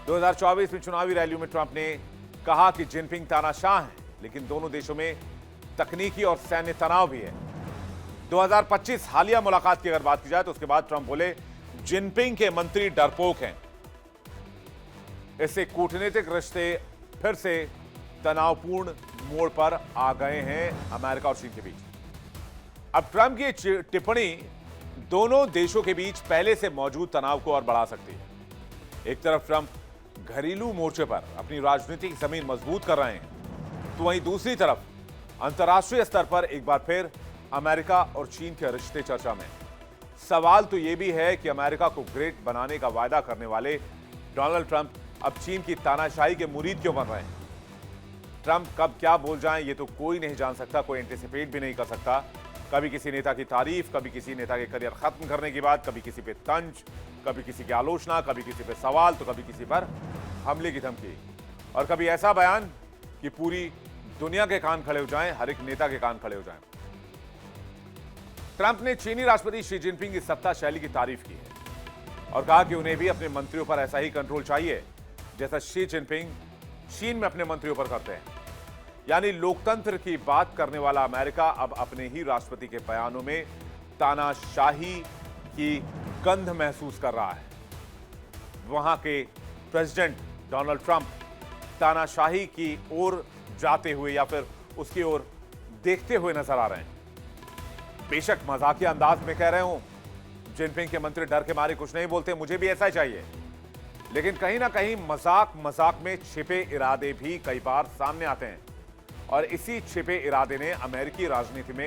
2024 में चुनावी रैलियों में ट्रंप ने कहा कि जिनपिंग तानाशाह हैं, लेकिन दोनों देशों में तकनीकी और सैन्य तनाव भी है। 2025 हालिया मुलाकात की अगर बात की जाए तो उसके बाद ट्रंप बोले जिनपिंग के मंत्री डरपोक हैं। इससे कूटनीतिक रिश्ते फिर से तनावपूर्ण मोड़ पर आ गए हैं अमेरिका और चीन के बीच। अब ट्रंप की टिप्पणी दोनों देशों के बीच पहले से मौजूद तनाव को और बढ़ा सकती है। एक तरफ ट्रंप घरेलू मोर्चे पर अपनी राजनीतिक जमीन मजबूत कर रहे हैं, तो वहीं दूसरी तरफ अंतर्राष्ट्रीय स्तर पर एक बार फिर अमेरिका और चीन के रिश्ते चर्चा में। सवाल तो यह भी है कि अमेरिका को ग्रेट बनाने का वायदा करने वाले डोनाल्ड ट्रंप अब चीन की तानाशाही के मुरीद क्यों बन रहे हैं। ट्रंप कब क्या बोल जाएं ये तो कोई नहीं जान सकता, कोई एंटिसिपेट भी नहीं कर सकता। कभी किसी नेता की तारीफ, कभी किसी नेता के करियर खत्म करने की बात, कभी किसी पे तंज, कभी किसी की आलोचना, कभी किसी पे सवाल, तो कभी किसी पर हमले की धमकी, और कभी ऐसा बयान कि पूरी दुनिया के कान खड़े हो जाएं, हर एक नेता के कान खड़े हो जाएं। ट्रंप ने चीनी राष्ट्रपति शी जिनपिंग की सत्ता शैली की तारीफ की है और कहा कि उन्हें भी अपने मंत्रियों पर ऐसा ही कंट्रोल चाहिए जैसा शी जिनपिंग चीन में अपने मंत्रियों पर करते हैं। यानी लोकतंत्र की बात करने वाला अमेरिका अब अपने ही राष्ट्रपति के बयानों में तानाशाही की गंध महसूस कर रहा है। वहां के प्रेसिडेंट डोनाल्ड ट्रंप तानाशाही की ओर जाते हुए या फिर उसकी ओर देखते हुए नजर आ रहे हैं। बेशक मजाकिया अंदाज में कह रहे हूं, जिनपिंग के मंत्री डर के मारे कुछ नहीं बोलते, मुझे भी ऐसा ही चाहिए, लेकिन कहीं ना कहीं मजाक में छिपे इरादे भी कई बार सामने आते हैं और इसी छिपे इरादे ने अमेरिकी राजनीति में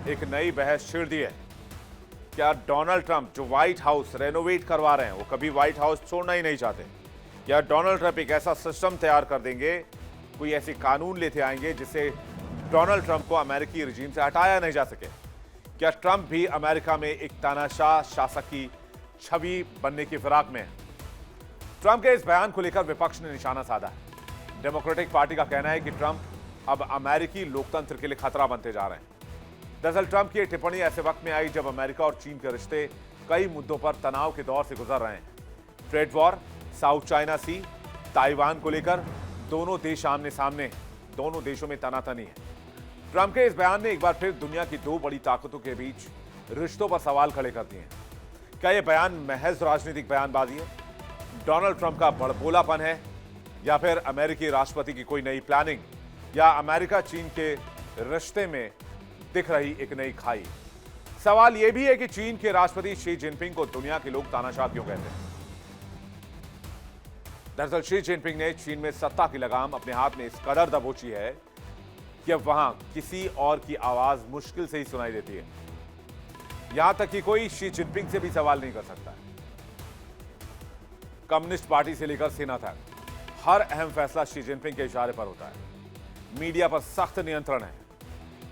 एक नई बहस छेड़ दी है। क्या डोनाल्ड ट्रंप जो व्हाइट हाउस रेनोवेट करवा रहे हैं वो कभी व्हाइट हाउस छोड़ना ही नहीं चाहते? क्या डोनाल्ड ट्रंप एक ऐसा सिस्टम तैयार कर देंगे, कोई ऐसी कानून लेते आएंगे जिससे डोनाल्ड ट्रंप को अमेरिकी रजीम से हटाया नहीं जा सके? क्या ट्रंप भी अमेरिका में एक तानाशाह शासक की छवि बनने की फिराक में है? ट्रंप के इस बयान को लेकर विपक्ष ने निशाना साधा है। डेमोक्रेटिक पार्टी का कहना है कि ट्रंप अब अमेरिकी लोकतंत्र के लिए खतरा बनते जा रहे हैं। दरअसल ट्रंप की टिप्पणी ऐसे वक्त में आई जब अमेरिका और चीन के रिश्ते कई मुद्दों पर तनाव के दौर से गुजर रहे हैं। ट्रेड वॉर, साउथ चाइना सी, ताइवान को लेकर दोनों देश आमने सामने हैं, दोनों देशों में तनातनी है। ट्रंप के इस बयान ने एक बार फिर दुनिया की दो बड़ी ताकतों के बीच रिश्तों पर सवाल खड़े कर दिए हैं। क्या यह बयान महज राजनीतिक बयानबाजी है, डोनाल्ड ट्रंप का बड़बोलापन है, या फिर अमेरिकी राष्ट्रपति की कोई नई प्लानिंग, या अमेरिका चीन के रिश्ते में दिख रही एक नई खाई? सवाल यह भी है कि चीन के राष्ट्रपति शी जिनपिंग को दुनिया के लोग तानाशाह क्यों कहते हैं। दरअसल शी जिनपिंग ने चीन में सत्ता की लगाम अपने हाथ में इस कदर दबोची है कि अब वहां किसी और की आवाज मुश्किल से ही सुनाई देती है। यहां तक कि कोई शी जिनपिंग से भी सवाल नहीं कर सकता है। कम्युनिस्ट पार्टी से लेकर सेना तक हर अहम फैसला शी जिनपिंग के इशारे पर होता है। मीडिया पर सख्त नियंत्रण है,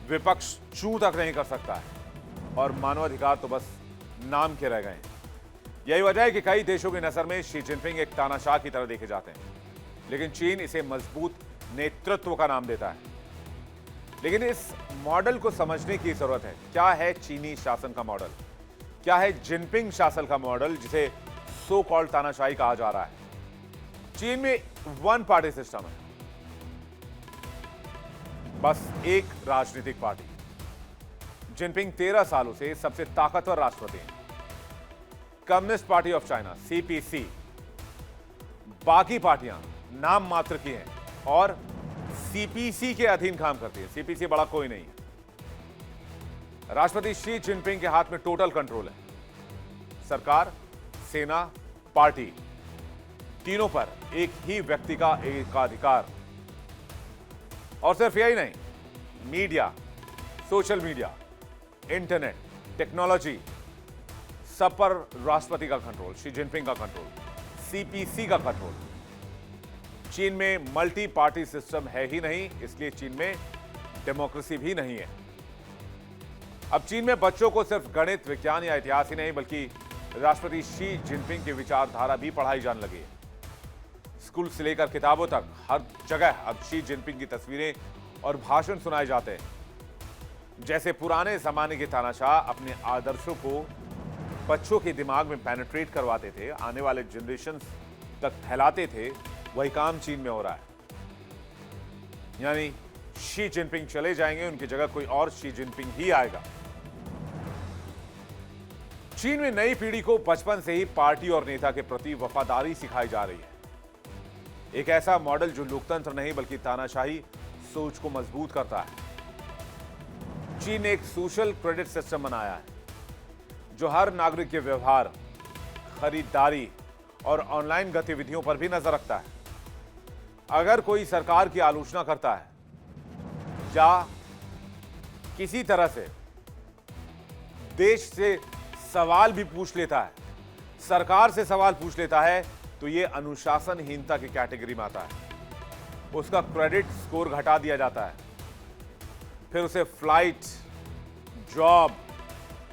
विपक्ष चू तक नहीं कर सकता है, और मानवाधिकार तो बस नाम के रह गए हैं। यही वजह है कि कई देशों की नजर में शी जिनपिंग एक तानाशाह की तरह देखे जाते हैं, लेकिन चीन इसे मजबूत नेतृत्व का नाम देता है। लेकिन इस मॉडल को समझने की जरूरत है। क्या है चीनी शासन का मॉडल? क्या है जिनपिंग शासन का मॉडल, जिसे सो कॉल्ड तानाशाही कहा जा रहा है? चीन में वन पार्टी सिस्टम है, बस एक राजनीतिक पार्टी। जिनपिंग 13 सालों से सबसे ताकतवर राष्ट्रपति हैं। Communist party of China CPC, बाकी पार्टियां नाम मात्र की हैं और सीपीसी के अधीन काम करती है। सीपीसी बड़ा कोई नहीं है। राष्ट्रपति शी जिनपिंग के हाथ में टोटल कंट्रोल है। सरकार, सेना, पार्टी, तीनों पर एक ही व्यक्ति का एकाधिकार। और सिर्फ यही नहीं, media, social media, internet, technology, सब पर राष्ट्रपति का कंट्रोल, शी जिनपिंग का कंट्रोल, सीपीसी का कंट्रोल। चीन में मल्टी पार्टी सिस्टम है ही नहीं, इसलिए चीन में डेमोक्रेसी भी नहीं है। अब चीन में बच्चों को सिर्फ गणित, विज्ञान या इतिहास ही नहीं, बल्कि राष्ट्रपति शी जिनपिंग की विचारधारा भी पढ़ाई जाने लगी है। स्कूल से लेकर किताबों तक हर जगह अब शी जिनपिंग की तस्वीरें और भाषण सुनाए जाते हैं। जैसे पुराने जमाने के तानाशाह अपने आदर्शों को बच्चों के दिमाग में पेनिट्रेट करवाते थे, आने वाले जनरेशन तक फैलाते थे, वही काम चीन में हो रहा है। यानी शी जिनपिंग चले जाएंगे, उनकी जगह कोई और शी जिनपिंग ही आएगा। चीन में नई पीढ़ी को बचपन से ही पार्टी और नेता के प्रति वफादारी सिखाई जा रही है। एक ऐसा मॉडल जो लोकतंत्र नहीं बल्कि तानाशाही सोच को मजबूत करता है। चीन ने एक सोशल क्रेडिट सिस्टम बनाया है जो हर नागरिक के व्यवहार, खरीदारी और ऑनलाइन गतिविधियों पर भी नजर रखता है। अगर कोई सरकार की आलोचना करता है या किसी तरह से देश से सवाल भी पूछ लेता है, सरकार से सवाल पूछ लेता है, तो यह अनुशासनहीनता की कैटेगरी में आता है। उसका क्रेडिट स्कोर घटा दिया जाता है, फिर उसे फ्लाइट, जॉब,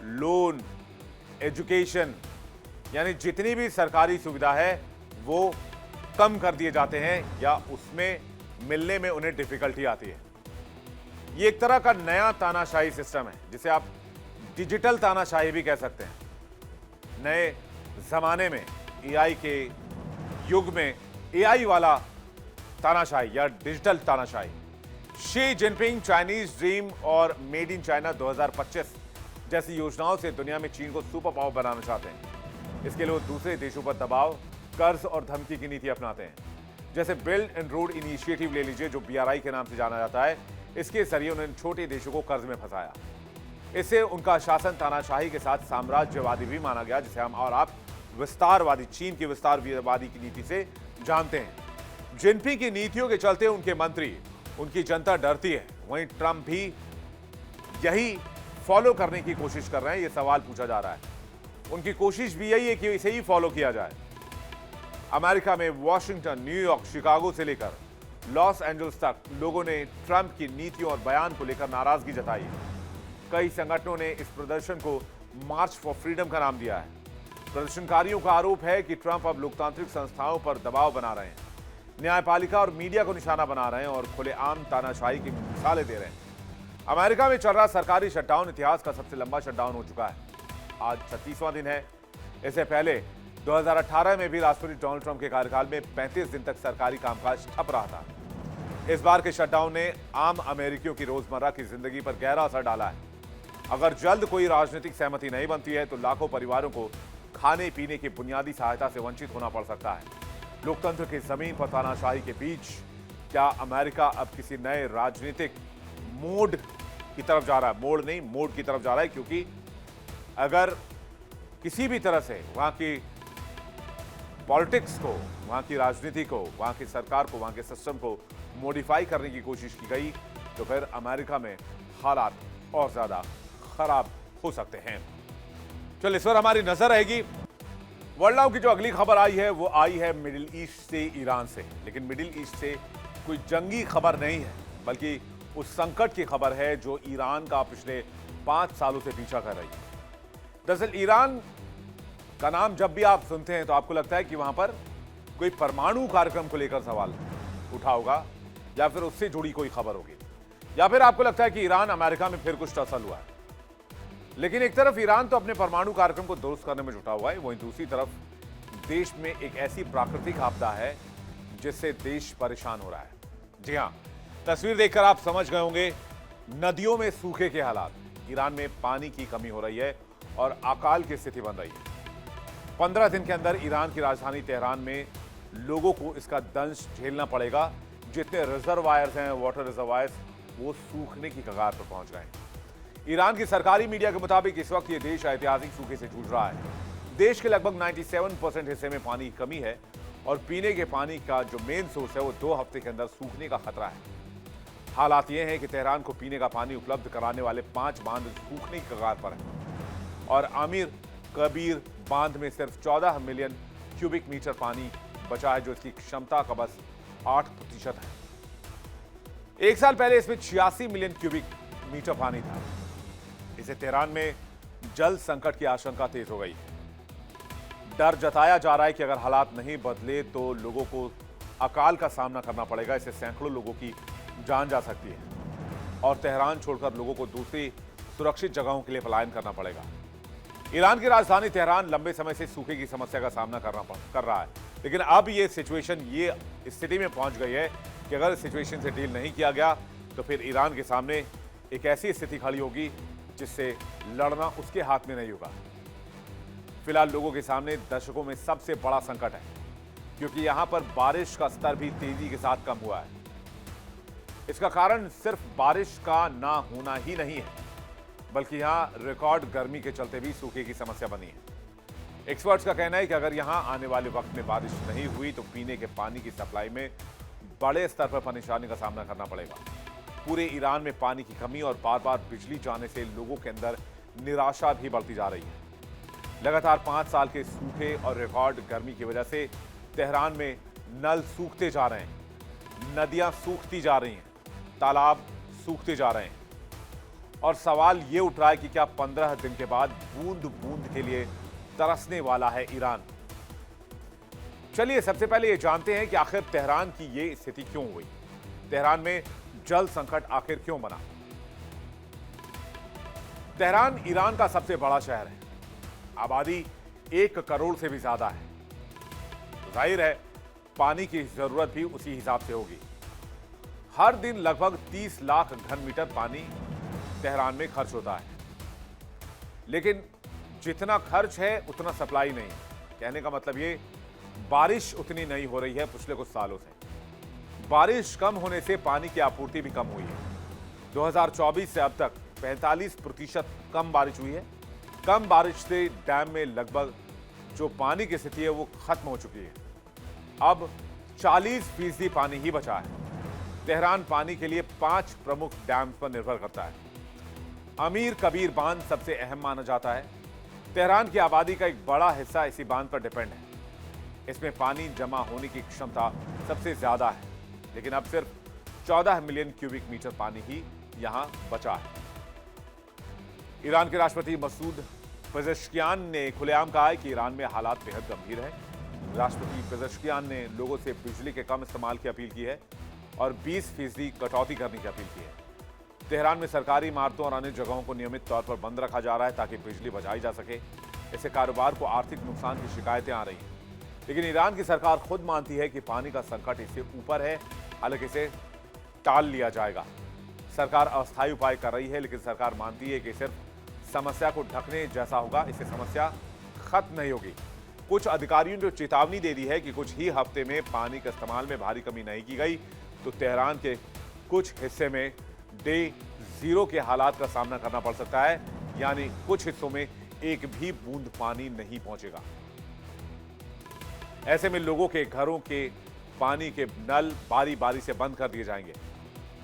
लोन, एजुकेशन, यानी जितनी भी सरकारी सुविधा है वो कम कर दिए जाते हैं या उसमें मिलने में उन्हें डिफिकल्टी आती है। ये एक तरह का नया तानाशाही सिस्टम है, जिसे आप डिजिटल तानाशाही भी कह सकते हैं। नए जमाने में एआई के युग में एआई वाला तानाशाही या डिजिटल तानाशाही। शी जिनपिंग चाइनीज ड्रीम और मेड इन चाइना 2025 जैसी योजनाओं से दुनिया में चीन को सुपर पावर बनाना चाहते हैं। इसके लिए वो दूसरे देशों पर दबाव, कर्ज और धमकी की नीति अपनाते हैं। जैसे बिल्ड एंड रोड इनिशिएटिव ले लीजिए, जो बीआरआई के नाम से जाना जाता है। इसके जरिए उन्होंने छोटे देशों को कर्ज में फंसाया। इससे उनका शासन तानाशाही के साथ साम्राज्यवादी भी माना गया, जिसे हम और आप विस्तारवादी, चीन की विस्तारवादी की नीति से जानते हैं। जिनपिंग की नीतियों के चलते उनके मंत्री, उनकी जनता डरती है। वहीं ट्रंप भी यही फॉलो करने की कोशिश कर रहे हैं। यह सवाल पूछा जा रहा है, उनकी कोशिश भी यही है कि इसे ही फॉलो किया जाए। अमेरिका में वॉशिंगटन, न्यूयॉर्क, शिकागो से लेकर लॉस एंजल्स तक लोगों ने ट्रंप की नीतियों और बयान को लेकर नाराजगी जताई। कई संगठनों ने इस प्रदर्शन को मार्च फॉर फ्रीडम का नाम दिया है। प्रदर्शनकारियों का आरोप है कि ट्रंप अब लोकतांत्रिक संस्थाओं पर दबाव बना रहे हैं, न्यायपालिका और मीडिया को निशाना बना रहे हैं और खुलेआम तानाशाही की मिसालें दे रहे हैं। अमेरिका में चल रहा सरकारी शटडाउन इतिहास का सबसे लंबा शटडाउन हो चुका है। आज 36वां दिन है। इससे पहले 2018 में भी राष्ट्रपति डोनाल्ड ट्रंप के कार्यकाल में 35 दिन तक सरकारी कामकाज ठप रहा था। इस बार के शटडाउन ने आम अमेरिकियों की रोजमर्रा की जिंदगी पर गहरा असर डाला है। अगर जल्द कोई राजनीतिक सहमति नहीं बनती है तो लाखों परिवारों को खाने पीने की बुनियादी सहायता से वंचित होना पड़ सकता है। लोकतंत्र की जमीन पर तानाशाही के बीच क्या अमेरिका अब किसी नए राजनीतिक मोड की तरफ जा रहा है? मोड़ नहीं, मोड की तरफ जा रहा है, क्योंकि अगर किसी भी तरह से वहां की पॉलिटिक्स को, वहां की राजनीति को, वहां की सरकार को, वहां के सिस्टम को मॉडिफाई करने की कोशिश की गई तो फिर अमेरिका में हालात और ज्यादा खराब हो सकते हैं। चलो, इस पर हमारी नजर रहेगी। वर्ल्ड नाउ की जो अगली खबर आई है वो आई है मिडिल ईस्ट से, ईरान से। लेकिन मिडिल ईस्ट से कोई जंगी खबर नहीं है, बल्कि उस संकट की खबर है जो ईरान का पिछले 5 सालों से पीछा कर रही है। दरअसल ईरान का नाम जब भी आप सुनते हैं तो आपको लगता है कि वहां पर कोई परमाणु कार्यक्रम को लेकर सवाल उठा होगा, या फिर उससे जुड़ी कोई खबर होगी, या फिर आपको लगता है कि ईरान अमेरिका में फिर कुछ टसल हुआ है। लेकिन एक तरफ ईरान तो अपने परमाणु कार्यक्रम को दुरुस्त करने में जुटा हुआ है, वहीं दूसरी तरफ देश में एक ऐसी प्राकृतिक आपदा है जिससे देश परेशान हो रहा है। जी हां, तस्वीर देखकर आप समझ गए होंगे, नदियों में सूखे के हालात। ईरान में पानी की कमी हो रही है और अकाल की स्थिति बन रही है। 15 दिन के अंदर ईरान की राजधानी तेहरान में लोगों को इसका दंश झेलना पड़ेगा। जितने रिजर्वायर्स हैं, वाटर रिजर्वायर्स, वो सूखने की कगार पर पहुंच गए हैं। ईरान की सरकारी मीडिया के मुताबिक इस वक्त ये देश ऐतिहासिक सूखे से जूझ रहा है। देश के लगभग 97% हिस्से में पानी की कमी है और पीने के पानी का जो मेन सोर्स है वो 2 हफ्ते के अंदर सूखने का खतरा है। हालात ये हैं कि तेहरान को पीने का पानी उपलब्ध कराने वाले 5 बांध सूखने की कगार पर हैं और आमिर कबीर बांध में सिर्फ 14 मिलियन क्यूबिक मीटर पानी बचा है, जो इसकी क्षमता का बस 8% है। एक साल पहले इसमें 86 मिलियन क्यूबिक मीटर पानी था। इसे तेहरान में जल संकट की आशंका तेज हो गई है। डर जताया जा रहा है कि अगर हालात नहीं बदले तो लोगों को अकाल का सामना करना पड़ेगा। इससे सैकड़ों लोगों की जान जा सकती है और तेहरान छोड़कर लोगों को दूसरी सुरक्षित जगहों के लिए पलायन करना पड़ेगा। ईरान की राजधानी तेहरान लंबे समय से सूखे की समस्या का सामना कर रहा है, लेकिन अब ये सिचुएशन, ये स्थिति में पहुंच गई है कि अगर इस सिचुएशन से डील नहीं किया गया तो फिर ईरान के सामने एक ऐसी स्थिति खड़ी होगी जिससे लड़ना उसके हाथ में नहीं होगा। फिलहाल लोगों के सामने दशकों में सबसे बड़ा संकट है, क्योंकि यहां पर बारिश का स्तर भी तेजी के साथ कम हुआ है। इसका कारण सिर्फ बारिश का ना होना ही नहीं है, बल्कि यहां रिकॉर्ड गर्मी के चलते भी सूखे की समस्या बनी है। एक्सपर्ट्स का कहना है कि अगर यहां आने वाले वक्त में बारिश नहीं हुई तो पीने के पानी की सप्लाई में बड़े स्तर पर परेशानी का सामना करना पड़ेगा। पूरे ईरान में पानी की कमी और बार बार बिजली जाने से लोगों के अंदर निराशा भी बढ़ती जा रही है। लगातार 5 साल के सूखे और रिकॉर्ड गर्मी की वजह से तेहरान में नल सूखते जा रहे हैं, नदियां सूखती जा रही हैं, तालाब सूखते जा रहे हैं और सवाल ये उठ रहा है कि क्या 15 दिन के बाद बूंद बूंद के लिए तरसने वाला है ईरान। चलिए सबसे पहले ये जानते हैं कि आखिर तेहरान की ये स्थिति क्यों हुई, तेहरान में जल संकट आखिर क्यों बना। तेहरान ईरान का सबसे बड़ा शहर है, आबादी 1 करोड़ से भी ज्यादा है, जाहिर है पानी की जरूरत भी उसी हिसाब से होगी। हर दिन लगभग 30 लाख घन मीटर पानी तेहरान में खर्च होता है, लेकिन जितना खर्च है उतना सप्लाई नहीं। कहने का मतलब ये, बारिश उतनी नहीं हो रही है पिछले कुछ सालों से। बारिश कम होने से पानी की आपूर्ति भी कम हुई है। 2024 से अब तक 45% कम बारिश हुई है। कम बारिश से डैम में लगभग जो पानी की स्थिति है वो खत्म हो चुकी है। अब 40% पानी ही बचा है। तेहरान पानी के लिए 5 प्रमुख डैम पर निर्भर करता है। आमिर कबीर बांध सबसे अहम माना जाता है। तेहरान की आबादी का एक बड़ा हिस्सा इसी बांध पर डिपेंड है। इसमें पानी जमा होने की क्षमता सबसे ज्यादा है, लेकिन अब सिर्फ 14 मिलियन क्यूबिक मीटर पानी ही यहां बचा है। ईरान के राष्ट्रपति मसूद पेजेश्कियान ने खुलेआम कहा है कि ईरान में हालात बेहद गंभीर है। राष्ट्रपति पेजेश्कियान ने लोगों से बिजली के कम इस्तेमाल की अपील की है और 20% कटौती करने की अपील की है। तेहरान में सरकारी इमारतों और अन्य जगहों को नियमित तौर पर बंद रखा जा रहा है ताकि बिजली बचाई जा सके। इससे कारोबार को आर्थिक नुकसान की शिकायतें आ रही हैं, लेकिन ईरान की सरकार खुद मानती है कि पानी का संकट इससे ऊपर है, हालांकि इसे टाल लिया जाएगा। सरकार अस्थायी उपाय कर रही है, लेकिन सरकार मानती है कि सिर्फ समस्या को ढकने जैसा होगा, इससे समस्या खत्म नहीं होगी। कुछ अधिकारियों ने चेतावनी दे दी है कि कुछ ही हफ्ते में पानी के इस्तेमाल में भारी कमी नहीं की गई तो तेहरान के कुछ हिस्से में डे जीरो के हालात का सामना करना पड़ सकता है, यानी कुछ हिस्सों में एक भी बूंद पानी नहीं पहुंचेगा। ऐसे में लोगों के घरों के पानी के नल बारी बारी से बंद कर दिए जाएंगे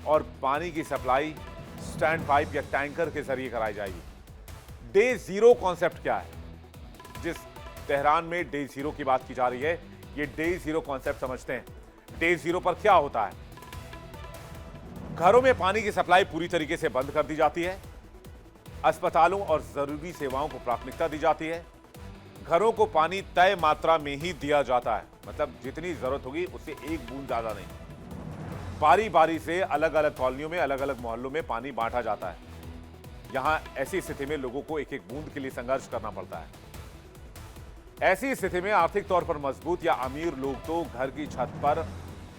और पानी की सप्लाई स्टैंड पाइप या टैंकर के जरिए कराई जाएगी। डे जीरो कॉन्सेप्ट क्या है? जिस तेहरान में डे जीरो की बात की जा रही है, ये डे जीरो कॉन्सेप्ट समझते हैं। डे जीरो पर क्या होता है? घरों में पानी की सप्लाई पूरी तरीके से बंद कर दी जाती है, अस्पतालों और जरूरी सेवाओं को प्राथमिकता दी जाती है, घरों को पानी तय मात्रा में ही दिया जाता है, मतलब जितनी जरूरत होगी उससे एक बूंद ज्यादा नहीं। बारी बारी से अलग अलग कॉलोनियों में, अलग अलग मोहल्लों में पानी बांटा जाता है। यहां ऐसी स्थिति में लोगों को एक एक बूंद के लिए संघर्ष करना पड़ता है। ऐसी स्थिति में आर्थिक तौर पर मजबूत या अमीर लोग तो घर की छत पर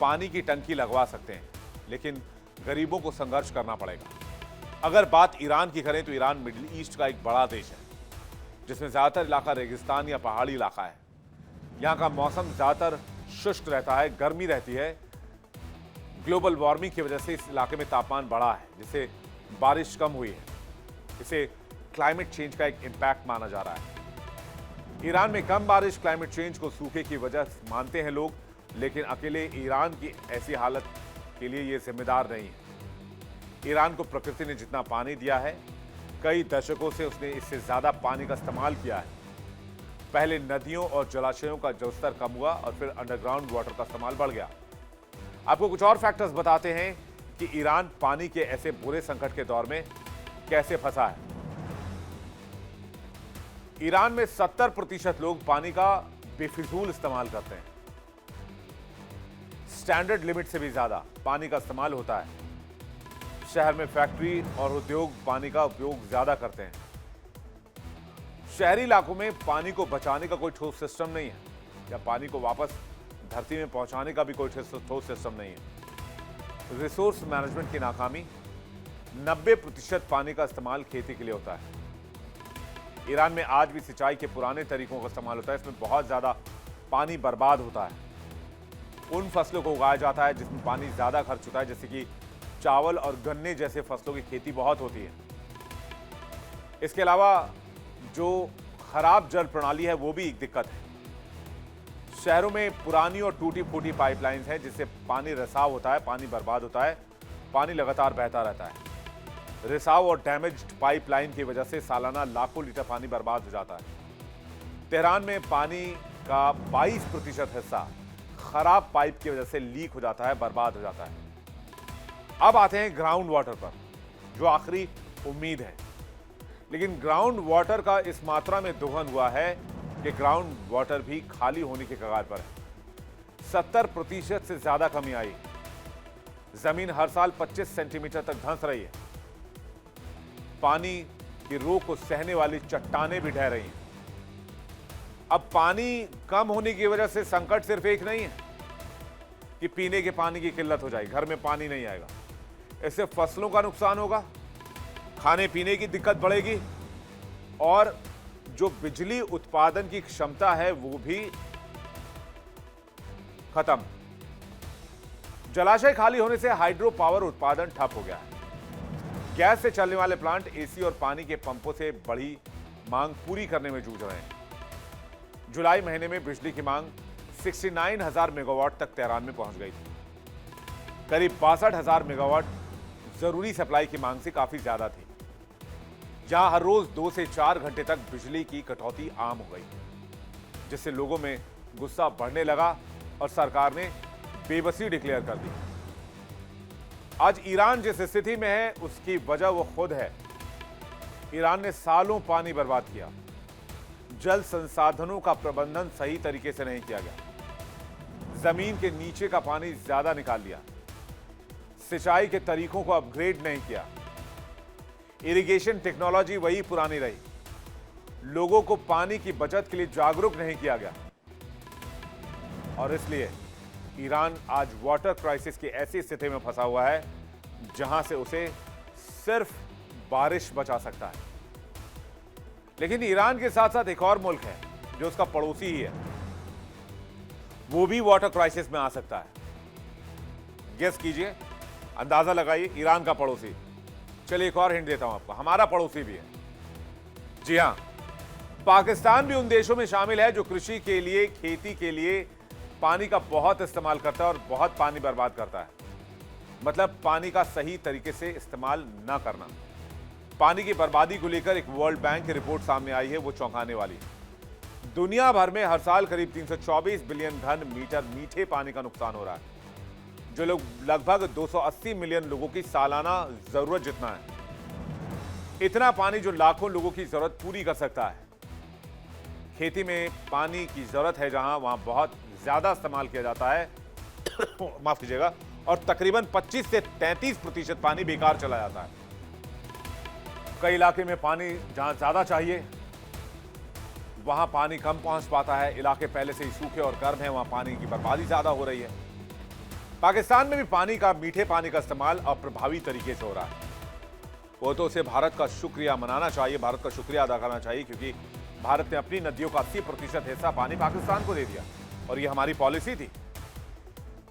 पानी की टंकी लगवा सकते हैं, लेकिन गरीबों को संघर्ष करना पड़ेगा। अगर बात ईरान की करें तो ईरान मिडिल ईस्ट का एक बड़ा देश है, जिसमें ज्यादातर इलाका रेगिस्तान या पहाड़ी इलाका है। यहां का मौसम ज्यादातर शुष्क रहता है, गर्मी रहती है। ग्लोबल वार्मिंग की वजह से इस इलाके में तापमान बढ़ा है, जिससे बारिश कम हुई है। इसे क्लाइमेट चेंज का एक इंपैक्ट माना जा रहा है। ईरान में कम बारिश क्लाइमेट चेंज को सूखे की वजह मानते हैं लोग, लेकिन अकेले ईरान की ऐसी हालत के लिए यह जिम्मेदार नहीं है। ईरान को प्रकृति ने जितना पानी दिया है, कई दशकों से उसने इससे ज्यादा पानी का इस्तेमाल किया है। पहले नदियों और जलाशयों का जलस्तर कम हुआ और फिर अंडरग्राउंड वाटर का इस्तेमाल बढ़ गया। आपको कुछ और फैक्टर्स बताते हैं कि ईरान पानी के ऐसे बुरे संकट के दौर में कैसे फंसा है। ईरान में 70% लोग पानी का बेफिजूल इस्तेमाल करते हैं। स्टैंडर्ड लिमिट से भी ज्यादा पानी का इस्तेमाल होता है। शहर में फैक्ट्री और उद्योग पानी का उपयोग ज्यादा करते हैं। शहरी इलाकों में पानी को बचाने का कोई ठोस सिस्टम नहीं है, या पानी को वापस धरती में पहुंचाने का भी कोई ठोस सिस्टम नहीं है। रिसोर्स मैनेजमेंट की नाकामी। 90% पानी का इस्तेमाल खेती के लिए होता है। ईरान में आज भी सिंचाई के पुराने तरीकों का इस्तेमाल होता है। इसमें बहुत ज्यादा पानी बर्बाद होता है। उन फसलों को उगाया जाता है जिसमें पानी ज्यादा खर्च होता है, जैसे कि चावल और गन्ने जैसे फसलों की खेती बहुत होती है। इसके अलावा जो खराब जल प्रणाली है वो भी एक दिक्कत है। शहरों में पुरानी और टूटी फूटी पाइपलाइंस हैं, जिससे पानी रिसाव होता है, पानी बर्बाद होता है, पानी लगातार बहता रहता है। रिसाव और डैमेज्ड पाइपलाइन की वजह से सालाना लाखों लीटर पानी बर्बाद हो जाता है। तेहरान में पानी का 22% हिस्सा खराब पाइप की वजह से लीक हो जाता है, बर्बाद हो जाता है। अब आते हैं ग्राउंड वाटर पर, जो आखिरी उम्मीद है। लेकिन ग्राउंड वाटर का इस मात्रा में दोहन हुआ है कि ग्राउंड वाटर भी खाली होने के कगार पर है। 70% से ज्यादा कमी आई। जमीन हर साल 25 सेंटीमीटर तक धंस रही है। पानी की रोक को सहने वाली चट्टानें भी ढह रही हैं। अब पानी कम होने की वजह से संकट सिर्फ एक नहीं है कि पीने के पानी की किल्लत हो जाएगी, घर में पानी नहीं आएगा। इससे फसलों का नुकसान होगा, खाने पीने की दिक्कत बढ़ेगी और जो बिजली उत्पादन की क्षमता है वो भी खत्म। जलाशय खाली होने से हाइड्रो पावर उत्पादन ठप हो गया है। गैस से चलने वाले प्लांट एसी और पानी के पंपों से बढ़ी मांग पूरी करने में जूझ रहे हैं। जुलाई महीने में बिजली की मांग 69,000 मेगावाट तक तेहरान में पहुंच गई थी। करीब 62,000 मेगावाट जरूरी सप्लाई की मांग से काफी ज्यादा थी। जहां हर रोज 2 से 4 घंटे तक बिजली की कटौती आम हो गई, जिससे लोगों में गुस्सा बढ़ने लगा और सरकार ने बेबसी डिक्लेयर कर दी। आज ईरान जिस स्थिति में है उसकी वजह वो खुद है। ईरान ने सालों पानी बर्बाद किया। जल संसाधनों का प्रबंधन सही तरीके से नहीं किया गया। जमीन के नीचे का पानी ज्यादा निकाल लिया। सिंचाई के तरीकों को अपग्रेड नहीं किया। इरिगेशन टेक्नोलॉजी वही पुरानी रही। लोगों को पानी की बचत के लिए जागरूक नहीं किया गया और इसलिए ईरान आज वाटर क्राइसिस की ऐसी स्थिति में फंसा हुआ है जहां से उसे सिर्फ बारिश बचा सकता है। लेकिन ईरान के साथ साथ एक और मुल्क है जो उसका पड़ोसी ही है, वो भी वाटर क्राइसिस में आ सकता है। गेस कीजिए, अंदाजा लगाइए। ईरान का पड़ोसी। चलिए एक और हिंट देता हूं आपको, हमारा पड़ोसी भी है। जी हां, पाकिस्तान भी उन देशों में शामिल है जो कृषि के लिए, खेती के लिए पानी का बहुत इस्तेमाल करता है और बहुत पानी बर्बाद करता है। मतलब पानी का सही तरीके से इस्तेमाल ना करना। पानी की बर्बादी को लेकर एक वर्ल्ड बैंक की रिपोर्ट सामने आई है, वो चौंकाने वाली है। दुनिया भर में हर साल करीब 324 बिलियन घन मीटर मीठे पानी का नुकसान हो रहा है, जो लोग लगभग 280 मिलियन लोगों की सालाना जरूरत जितना है। इतना पानी जो लाखों लोगों की जरूरत पूरी कर सकता है। खेती में पानी की जरूरत है जहां, वहां बहुत ज्यादा इस्तेमाल किया जाता है माफ कीजिएगा, और तकरीबन 25 से 33% पानी बेकार चला जाता है। कई इलाके में पानी जहां ज्यादा चाहिए वहां पानी कम पहुंच पाता है। इलाके पहले से ही सूखे और गर्म हैं, वहां पानी की बर्बादी ज्यादा हो रही है। पाकिस्तान में भी पानी का, मीठे पानी का इस्तेमाल अप्रभावी तरीके से हो रहा है। वो तो उसे भारत का शुक्रिया मनाना चाहिए, भारत का शुक्रिया अदा करना चाहिए, क्योंकि भारत ने अपनी नदियों का 80% हिस्सा पानी पाकिस्तान को दे दिया। और ये हमारी पॉलिसी थी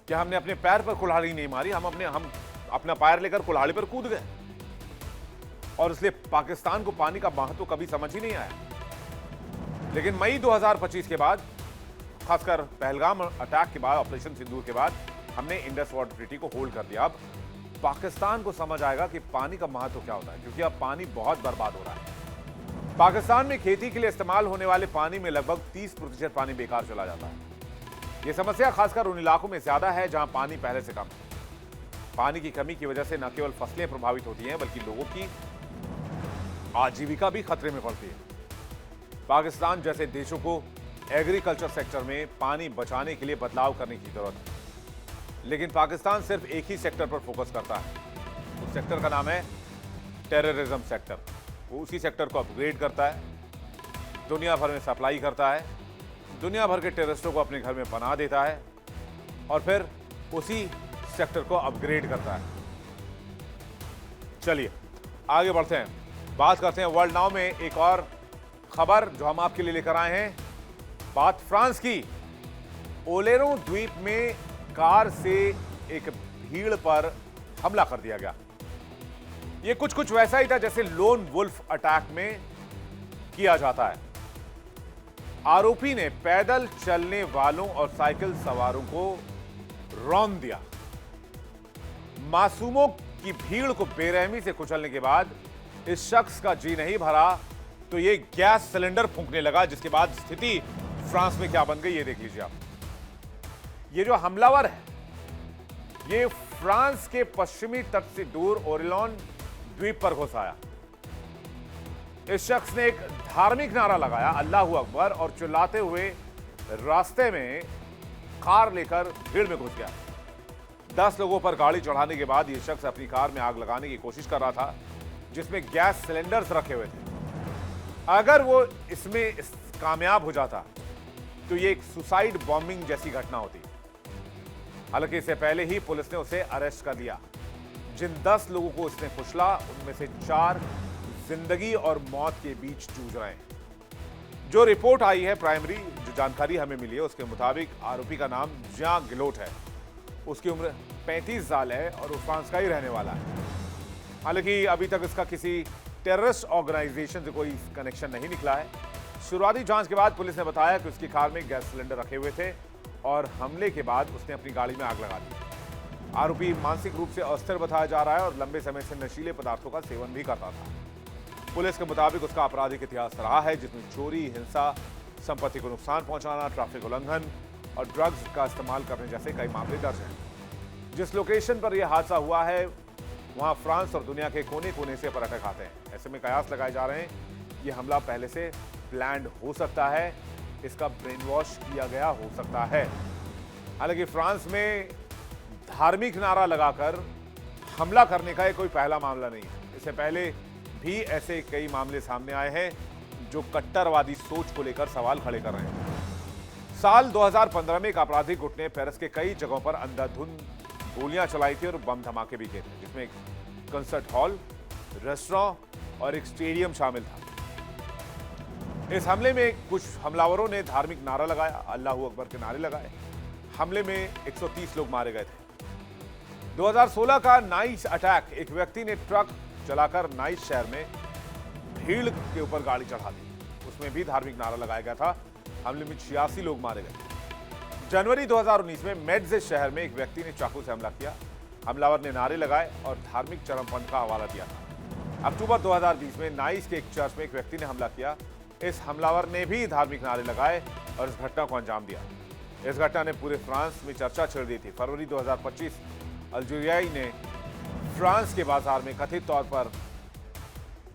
कि हमने अपने पैर पर कुल्हाड़ी नहीं मारी, हम अपना पैर लेकर कुल्हाड़ी पर कूद गए। और इसलिए पाकिस्तान को पानी का महत्व कभी समझ ही नहीं आया। लेकिन मई 2025 के बाद, खासकर पहलगाम अटैक के बाद, ऑपरेशन सिंदूर के बाद, हमने इंडस वाटर ट्रीटी को होल्ड कर दिया। अब पाकिस्तान को समझ आएगा कि पानी का महत्व क्या होता है, क्योंकि अब पानी बहुत बर्बाद हो रहा है। पाकिस्तान में खेती के लिए इस्तेमाल होने वाले पानी में लगभग 30% पानी बेकार चला जाता है। यह समस्या खासकर उन इलाकों में ज्यादा है जहां पानी पहले से कम है। पानी की कमी की वजह से न केवल फसलें प्रभावित होती हैं, बल्कि लोगों की आजीविका भी खतरे में पड़ती है। पाकिस्तान जैसे देशों को एग्रीकल्चर सेक्टर में पानी बचाने के लिए बदलाव करने की जरूरत है। लेकिन पाकिस्तान सिर्फ एक ही सेक्टर पर फोकस करता है। उस सेक्टर का नाम है टेररिज्म सेक्टर। वो उसी सेक्टर को अपग्रेड करता है, दुनिया भर में सप्लाई करता है, दुनिया भर के टेररिस्टों को अपने घर में पनाह देता है और फिर उसी सेक्टर को अपग्रेड करता है। चलिए आगे बढ़ते हैं, बात करते हैं वर्ल्ड नाउ में एक और खबर जो हम आपके लिए लेकर आए हैं। बात फ्रांस की। ओलेरों द्वीप में कार से एक भीड़ पर हमला कर दिया गया। यह कुछ वैसा ही था जैसे लोन वुल्फ अटैक में किया जाता है। आरोपी ने पैदल चलने वालों और साइकिल सवारों को रौंद दिया। मासूमों की भीड़ को बेरहमी से कुचलने के बाद इस शख्स का जी नहीं भरा तो ये गैस सिलेंडर फूंकने लगा, जिसके बाद स्थिति फ्रांस में क्या बन गई ये देख लीजिए आप। ये जो हमलावर है ये फ्रांस के पश्चिमी तट से दूर ओरेलॉन द्वीप पर घुस आया। इस शख्स ने एक धार्मिक नारा लगाया, अल्लाहू अकबर, और चिल्लाते हुए रास्ते में कार लेकर भीड़ में घुस गया। 10 लोगों पर गाड़ी चढ़ाने के बाद यह शख्स अपनी कार में आग लगाने की कोशिश कर रहा था, जिसमें गैस सिलेंडर्स रखे हुए थे। अगर वो इसमें कामयाब हो जाता तो ये एक सुसाइड बॉम्बिंग जैसी घटना होती। हालांकि इससे पहले ही पुलिस ने उसे अरेस्ट कर लिया। जिन 10 लोगों को इसने कुचला उनमें से 4 जिंदगी और मौत के बीच जूझ रहे हैं। जो रिपोर्ट आई है प्राइमरी, जो जानकारी हमें मिली है उसके मुताबिक आरोपी का नाम जियां गिलोट है। उसकी उम्र 35 साल है और वो फ्रांस का ही रहने वाला है। हालांकि अभी तक इसका किसी टेररिस्ट ऑर्गेनाइजेशन से कोई कनेक्शन नहीं निकला है। शुरुआती जांच के बाद पुलिस ने बताया कि उसकी कार में गैस सिलेंडर रखे हुए थे और हमले के बाद उसने अपनी गाड़ी में आग लगा दी। आरोपी मानसिक रूप से अस्थिर बताया जा रहा है और लंबे समय से नशीले पदार्थों का सेवन भी करता था। पुलिस के मुताबिक उसका आपराधिक इतिहास रहा है, जिसमें चोरी, हिंसा, संपत्ति को नुकसान पहुंचाना, ट्रैफिक उल्लंघन और ड्रग्स का इस्तेमाल करने जैसे कई मामले दर्ज हैं। जिस लोकेशन पर यह हादसा हुआ है वहां फ्रांस और दुनिया के कोने कोने से पर्यटक आते हैं। ऐसे में कयास लगाए जा रहे हैं यह हमला पहले से प्लान्ड हो सकता है, इसका ब्रेन वॉश किया गया हो सकता है। हालांकि फ्रांस में धार्मिक नारा लगाकर हमला करने का कोई पहला मामला नहीं है। इससे पहले भी ऐसे कई मामले सामने आए हैं जो कट्टरवादी सोच को लेकर सवाल खड़े कर रहे हैं। साल 2015 में एक आपराधिक गुट ने पेरिस के कई जगहों पर अंधाधुंध गोलियां चलाई थी और बम धमाके भी किए थे, जिसमें एक कंसर्ट हॉल, रेस्टोरेंट और एक स्टेडियम शामिल था। इस हमले में कुछ हमलावरों ने धार्मिक नारा लगाया, अल्लाहू अकबर के नारे लगाए। हमले में 130 लोग मारे गए थे। 2016 का नाइस अटैक, एक व्यक्ति ने ट्रक चलाकर नाइस शहर में भीड़ के ऊपर गाड़ी चढ़ा दी, उसमें भी धार्मिक नारा लगाया गया था। हमले में 86 लोग मारे गए। जनवरी 2019 में मेड्स शहर में एक व्यक्ति ने चाकू से हमला किया, हमलावर ने नारे लगाए और धार्मिक चरमपंथ का हवाला दिया था। अक्टूबर 2020 में नाइस के एक चर्च में एक व्यक्ति ने हमला किया, इस हमलावर ने भी धार्मिक नारे लगाए और इस घटना को अंजाम दिया। इस घटना ने पूरे फ्रांस में चर्चा छेड़ दी थी। फरवरी 2025 अल्जीरियाई ने फ्रांस के बाजार में कथित तौर पर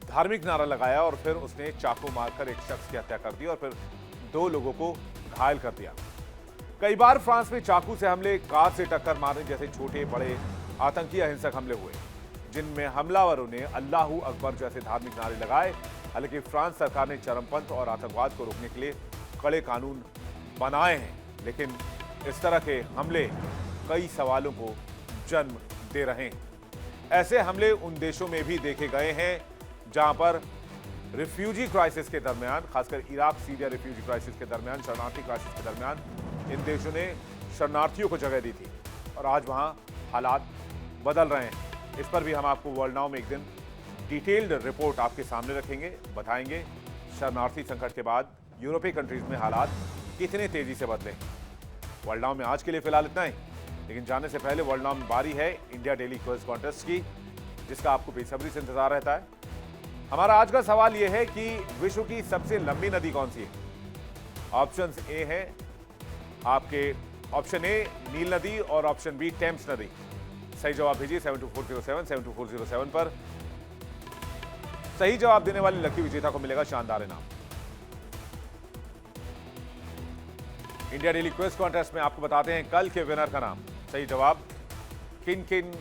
धार्मिक नारा लगाया और फिर उसने चाकू मारकर एक शख्स की हत्या कर दी और फिर 2 लोगों को घायल कर दिया। कई बार फ्रांस में चाकू से हमले, कार से टक्कर मारने जैसे छोटे बड़े आतंकी अहिंसक हमले हुए, जिनमें हमलावरों ने अल्लाहू अकबर जैसे धार्मिक नारे लगाए। हालांकि फ्रांस सरकार ने चरमपंथ और आतंकवाद को रोकने के लिए कड़े कानून बनाए हैं, लेकिन इस तरह के हमले कई सवालों को जन्म दे रहे हैं। ऐसे हमले उन देशों में भी देखे गए हैं जहां पर रिफ्यूजी क्राइसिस के दरमियान, खासकर इराक सीरिया रिफ्यूजी क्राइसिस के दरमियान, शरणार्थी क्राइसिस के दरमियान इन देशों ने शरणार्थियों को जगह दी थी और आज वहां हालात बदल रहे हैं। इस पर भी हम आपको वर्ल्ड नाउ में एक दिन डिटेल्ड रिपोर्ट आपके सामने रखेंगे, बताएंगे शरणार्थी संकट के बाद यूरोपीय कंट्रीज में हालात कितने तेजी से बदले। वर्ल्ड नाउ में आज के लिए फिलहाल इतना ही, लेकिन जाने से पहले वर्ल्ड नाउ में बारी है इंडिया डेली क्विज कॉन्टेस्ट की, जिसका आपको बेसब्री से इंतजार रहता है। हमारा आज का सवाल यह है कि विश्व की सबसे लंबी नदी कौन सी है? ऑप्शंस ए है आपके, ऑप्शन ए नील नदी और ऑप्शन बी टेम्स नदी। सही जवाब भेजिए 72407 72407 पर। सही जवाब देने वाले लकी विजेता को मिलेगा शानदार इनाम। इंडिया डेली क्विज कॉन्टेस्ट में आपको बताते हैं कल के विनर का नाम। सही जवाब किन किन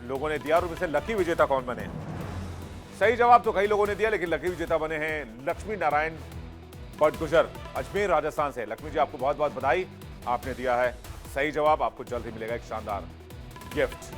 लोगों ने दिया और उनमें से लकी विजेता कौन बने? सही जवाब तो कई लोगों ने दिया, लेकिन लकी विजेता बने हैं लक्ष्मी नारायण बटगुजर, अजमेर राजस्थान से। लक्ष्मी जी, आपको बहुत बहुत बधाई, आपने दिया है सही जवाब। आपको जल्द ही मिलेगा एक शानदार गिफ्ट।